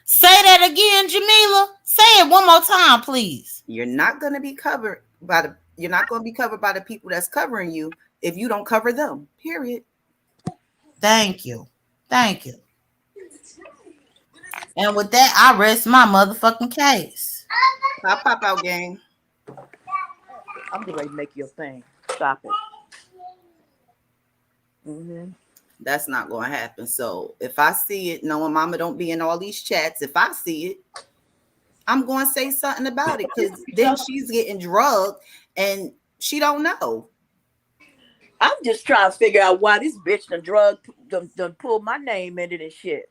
Say that again, Jamila. Say it one more time, please. You're not going to be covered by the people that's covering you if you don't cover them. Period. Thank you. Thank you. And with that, I rest my motherfucking case. Pop out gang. I'm getting ready to make your thing. Stop it. Hmm. That's not going to happen. So if I see it, knowing Mama don't be in all these chats, if I see it, I'm going to say something about it because then she's getting drugged and she don't know. I'm just trying to figure out why this bitch done pulled my name into this shit.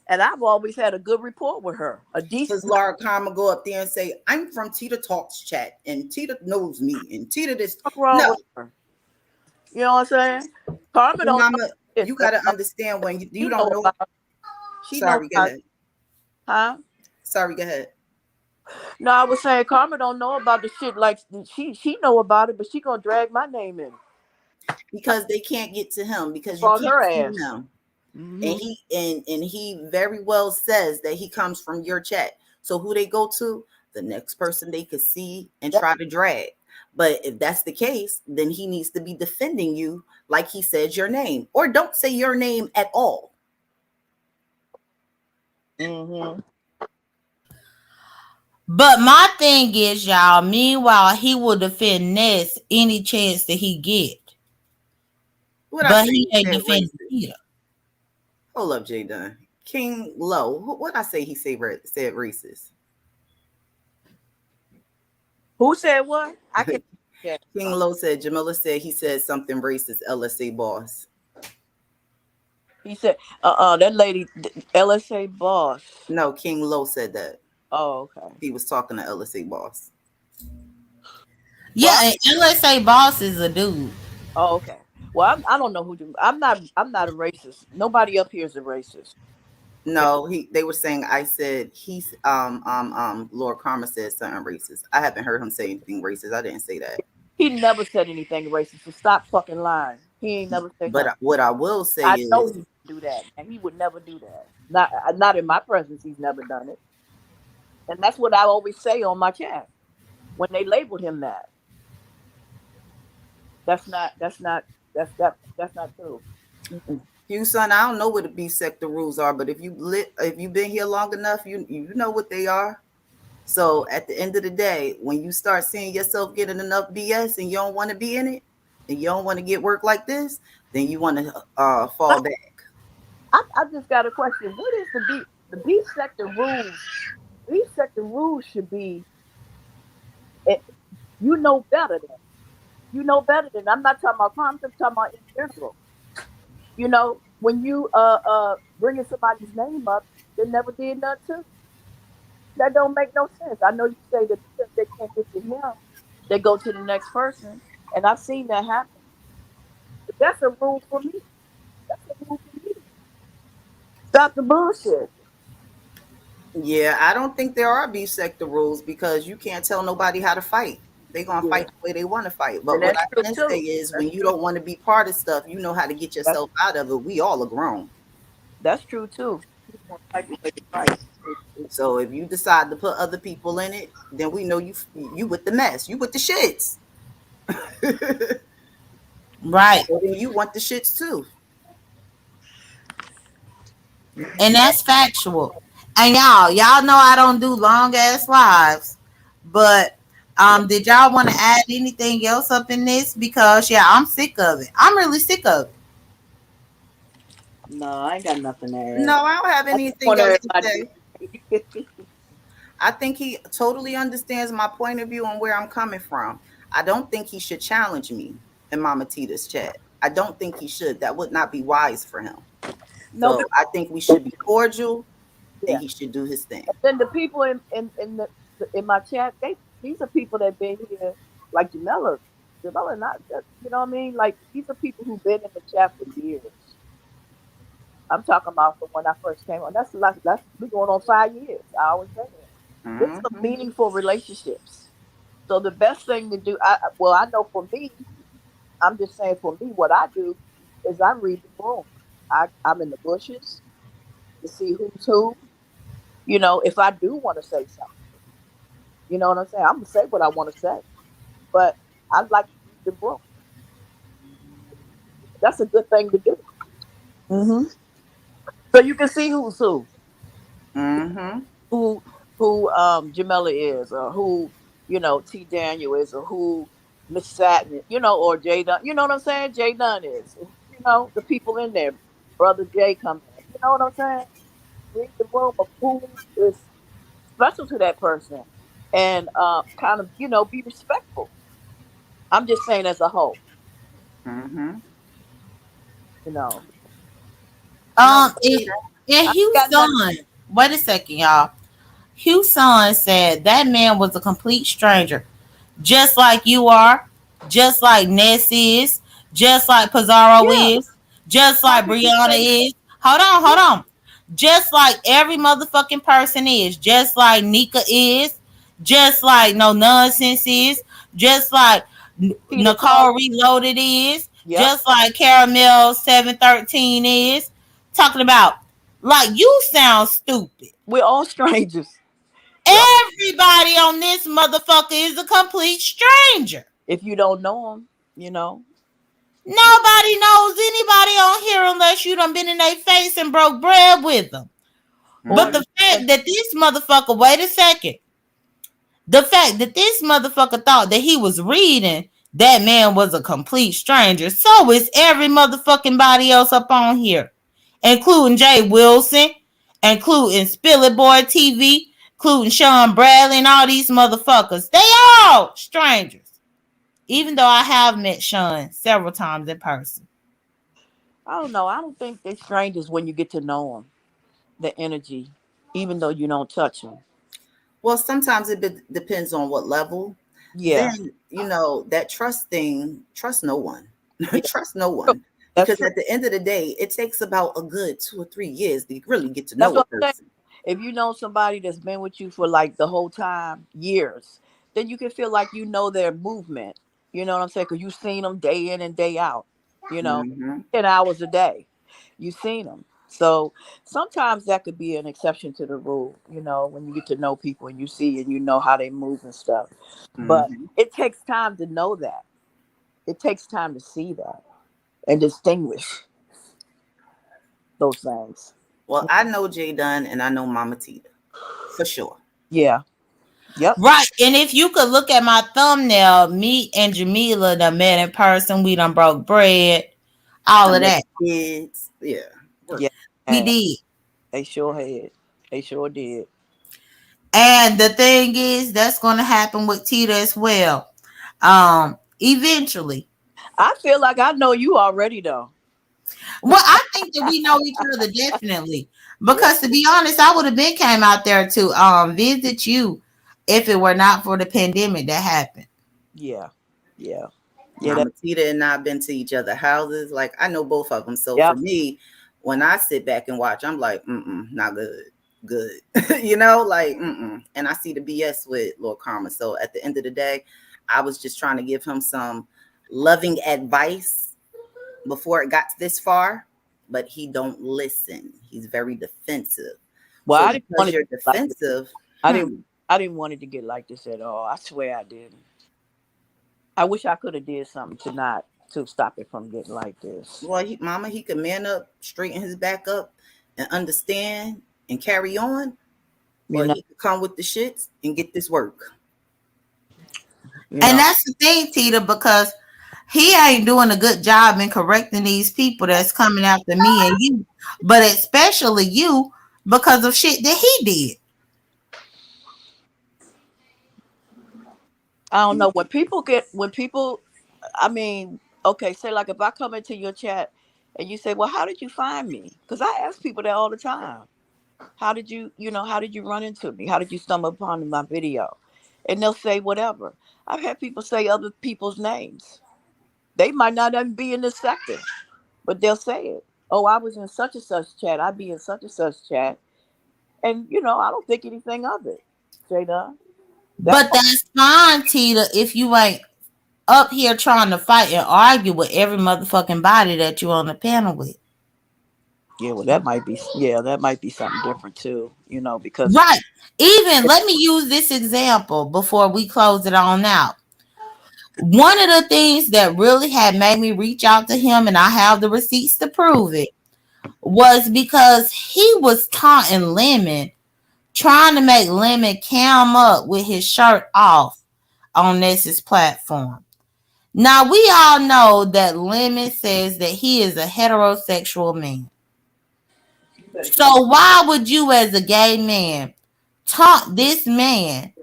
And I've always had a good rapport with her. A decent. Because Laura Karma go up there and say, I'm from Tita Talks chat and Tita knows me and Tita this. What's wrong No, with her? You know what I'm saying? Karma don't know Mama, shit you got to understand when you you know don't know. about her. She know Sorry, go about, ahead. huh? Sorry, go ahead. No, I was saying Karma don't know about the shit like she know about it, but she gonna drag my name in Because they can't get to him because you on can't her see ass. him. And Mm-hmm. he very well says that he comes from your chat. So who they go to? The next person they could see and try to drag. But if that's the case, then he needs to be defending you like he said your name, or don't say your name at all. Mm-hmm. But my thing is, y'all, meanwhile, he will defend Ness any chance that he get. What I But say? he He ain't said defending racist. Peter. Hold up, J.Dunn. King Low. What I say? He said racist. Who said what? I can't. Yeah. King Low said Jamila said he said something racist. LSA boss. He said, that lady, LSA boss. No, King Low said that. Oh, okay. He was talking to LSA boss. Yeah, Well, and LSA Boss is a dude. oh, okay. Well, I don't know who. I'm not. I'm not a racist. Nobody up here is a racist. Okay. No, they were saying I said he's Lord Karma said something racist. I haven't heard him say anything racist. I didn't say that. He never said anything racist. So stop fucking lying. He ain't never said But nothing. what I will say I know is he would do that, and he would never do that. Not in my presence. He's never done it, and that's what I always say on my chat when they labeled him that. That's not. That's not. That's not true. Mm-mm. you son, I don't know what the B sector rules are, but if you've been here long enough, you know what they are. So at the end of the day, when you start seeing yourself getting enough BS and you don't want to be in it, and you don't want to get work like this, then you want to fall back. I just got a question. What is the B sector rules? B sector rules should be it, you know better than. You know better than. I'm not talking about crimes. I'm talking about in general. When you bringing somebody's name up, they never did nothing to. That don't make no sense. I know you say that because they can't get to him, they go to the next person, and I've seen that happen. But that's a rule for me. That's a rule for me. Stop the bullshit. Yeah, I don't think there are beef sector rules because you can't tell nobody how to fight. They're gonna Yeah, fight the way they want to fight. and But what that's I true can say too. is That's when you true. don't want to be part of stuff, you know how to get That's yourself out of it. We all are grown. that's true too. People gonna fight the way they fight. So if you decide to put other people in it, then we know you with the mess. You with the shits. So Right. then you want the shits too. And that's factual. And y'all know I don't do long ass lives. But did y'all want to add anything else up in this? Because yeah, I'm sick of it. I'm really sick of it. No, I ain't got nothing to add. No, I don't have I just anything want else to everybody to say. be safe. I think he totally understands my point of view and where I'm coming from. I don't think he should challenge me in Mama Tita's chat. I don't think he should. That would not be wise for him. No, So I think we should be cordial and yeah. he should do his thing. And then the people in my chat, these are people that been here, like Jamila. Jamila, not just, you know what I mean. Like these are people who've been in the chat for years. I'm talking about from when I first came on. That's we going on 5 years. I always say that. It's some Hmm. meaningful relationships. So the best thing to do, I know for me, I'm just saying for me, what I do is I read the room. I'm in the bushes to see who's who. If I do want to say something, you know what I'm saying. I'm gonna say what I want to say, but I like to read the room. That's a good thing to do. So you can see who's Hmm. who Jamila is, or who T Daniel is, or who Miss Satin, or J.Dunn. You know what I'm saying? J.Dunn is. The people in there. Brother J come in. You know what I'm saying? Read the room of who is special to that person, and kind of be respectful. I'm just saying as a whole. Hmm. You know, No, I And, see that. and I ain't Hugh's got nothing. son. Wait a second, y'all. Hugh's son said that man was a complete stranger, just like you are, just like Ness is, just like Pizarro Yeah. is, just How like could you Brianna say that? is. Hold on, hold Yeah. on. Just like every motherfucking person is, just like Nika is, just like No Nonsense is, just like Peter Nicole Tosh. Reloaded is, Yep. just like Caramel 713 is. Talking about like you sound stupid. We're all strangers. We're all, Everybody on this motherfucker is a complete stranger. if you don't know them, you know. Nobody knows anybody on here unless you done been in their face and broke bread with them. Or But Hmm. the fact that this motherfucker, wait a second, the fact that this motherfucker thought that he was reading, that man was a complete stranger. So is every motherfucking body else up on here, including Jay Wilson, including Spillet Boy TV, including Sean Bradley and all these motherfuckers. They all strangers. Even though I have met Sean several times in person. I don't know. I don't think they're strangers when you get to know them. The energy, even though you don't touch them. Well, sometimes depends on what level. Yeah. Then, that trust thing, trust no one. Yeah. Trust no True. one. That's Because true. at the end of the day, it takes about a good 2 or 3 years to really get to That's know a what I'm saying. person. If you know somebody that's been with you for like the whole time, years, then you can feel like you know their movement. You know what I'm saying? Because you've seen them day in and day out. You know, Hmm. 10 hours a day. You've seen them. So sometimes that could be an exception to the rule. When you get to know people and you see and you know how they move and stuff. But Hmm. it takes time to know that. It takes time to see that and distinguish those things. Well, I know J.Dunn and I know Mama Tita for sure. Yeah. Yep. Right. And if you could look at my thumbnail, me and Jamila done met in person. We done broke bread. All I of met that. the kids. Yeah. Yeah. We did. They sure had. They sure did. And the thing is, that's going to happen with Tita as well. Eventually. I feel like I know you already though. Well, I think that we know each other definitely. Yeah, Because to be honest, I would have been came out there to visit you if it were not for the pandemic that happened. yeah, yeah, yeah. That, Mama Tita and I been to each other houses. Like I know both of them. So for yep, me, when I sit back and watch, I'm like, not good, good. You know, like, and I see the BS with Lord Karma. So at the end of the day, I was just trying to give him some loving advice before it got this far, but he don't listen. He's very defensive. well, So I didn't want because it you're like this. defensive, I didn't. I didn't want it to get like this at all. I swear I didn't. I wish I could have did something to not to stop it from getting like this. well, Mama, he could man up, straighten his back up, and understand and carry on, You or know, he could come with the shits and get this work. you And know. that's the thing, Tita, because he ain't doing a good job in correcting these people that's coming after me and you, but especially you because of shit that he did. I don't know when people. I mean, okay, say like if I come into your chat and you say, "Well, how did you find me?" Because I ask people that all the time. How did you, how did you run into me? How did you stumble upon my video? And they'll say whatever. I've had people say other people's names. They might not even be in this sector, but they'll say it. Oh, I was in such and such chat. I'd be in such and such chat. And, I don't think anything of it. J.Dunn. That But that's fine, Tita, if you ain't up here trying to fight and argue with every motherfucking body that you on the panel with. Yeah, well, that might be something different too, because Right. Even let me use this example before we close it on out. One of the things that really had made me reach out to him, and I have the receipts to prove it, was because he was taunting Lemon, trying to make Lemon cam up with his shirt off on Ness's platform. Now, we all know that Lemon says that he is a heterosexual man. So, why would you, as a gay man, taunt this man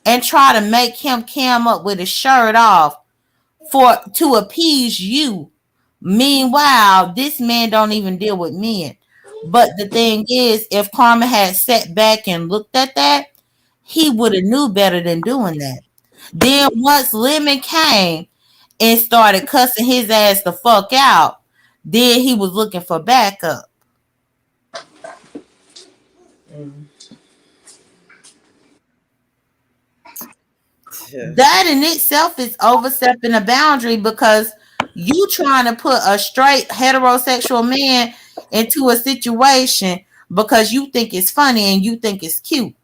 and try to make him cam up with his shirt off for to appease you? Meanwhile, this man don't even deal with men. But the thing is, if Karma had sat back and looked at that, he would have knew better than doing that. Then once Lemon came and started cussing his ass the fuck out, then he was looking for backup. That in itself is overstepping a boundary because you trying to put a straight heterosexual man into a situation because you think it's funny and you think it's cute.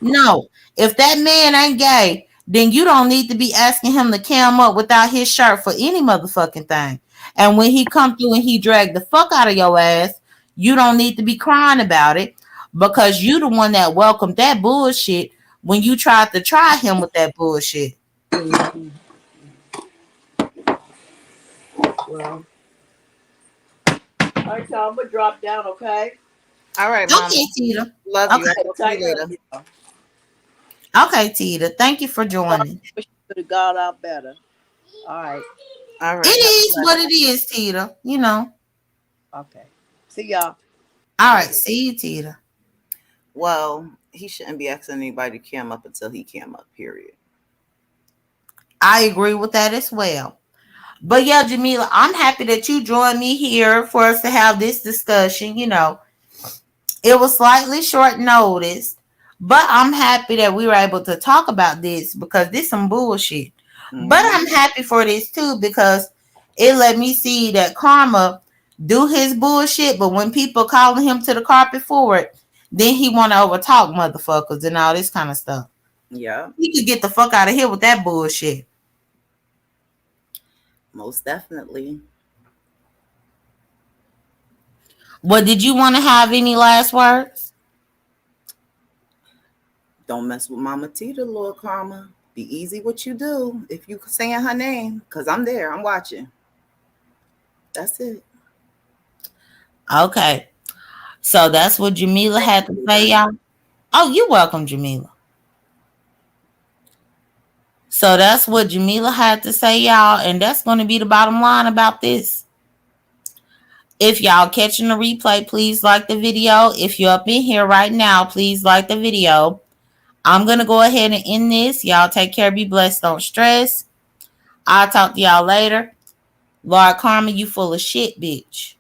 No, if that man ain't gay, then you don't need to be asking him to cam up without his shirt for any motherfucking thing. And when he come through and he drag the fuck out of your ass, you don't need to be crying about it because you the one that welcomed that bullshit when you tried to try him with that bullshit. well, all right, so I'm gonna drop down, okay? All right, Mama. Okay, Tita. Love you. I'll Okay. talk to you Tighten up, later. y'all. Okay, Tita. Thank you for Sorry, joining. wish you could have got out better. All right, All It right. Have a is what blessing. it is, Tita. You know. okay. See y'all. All right. See you, Tita. Well, he shouldn't be asking anybody to cam up until he cam up, period. I agree with that as well. But yeah, Jamila, I'm happy that you joined me here for us to have this discussion. It was slightly short notice, but I'm happy that we were able to talk about this because this some bullshit. But Hmm. I'm happy for this too because it let me see that Karma do his bullshit, but when people calling him to the carpet for it, then he want to overtalk motherfuckers and all this kind of stuff. Yeah, He could get the fuck out of here with that bullshit. most definitely. Well, did you want to have any last words? Don't mess with Mama Tita, Lord Karma. Be easy what you do if you saying her name, because I'm there. I'm watching. That's it. Okay. So that's what Jamila Thank had you, to say, J.Dunn. y'all. Oh, you're welcome, Jamila. So that's what Jamila had to say, y'all, and that's going to be the bottom line about this. If y'all catching the replay, please like the video. If you're up in here right now, please like the video. I'm going to go ahead and end this. Y'all take care, be blessed, don't stress. I'll talk to y'all later. Lord Karma, you full of shit, bitch.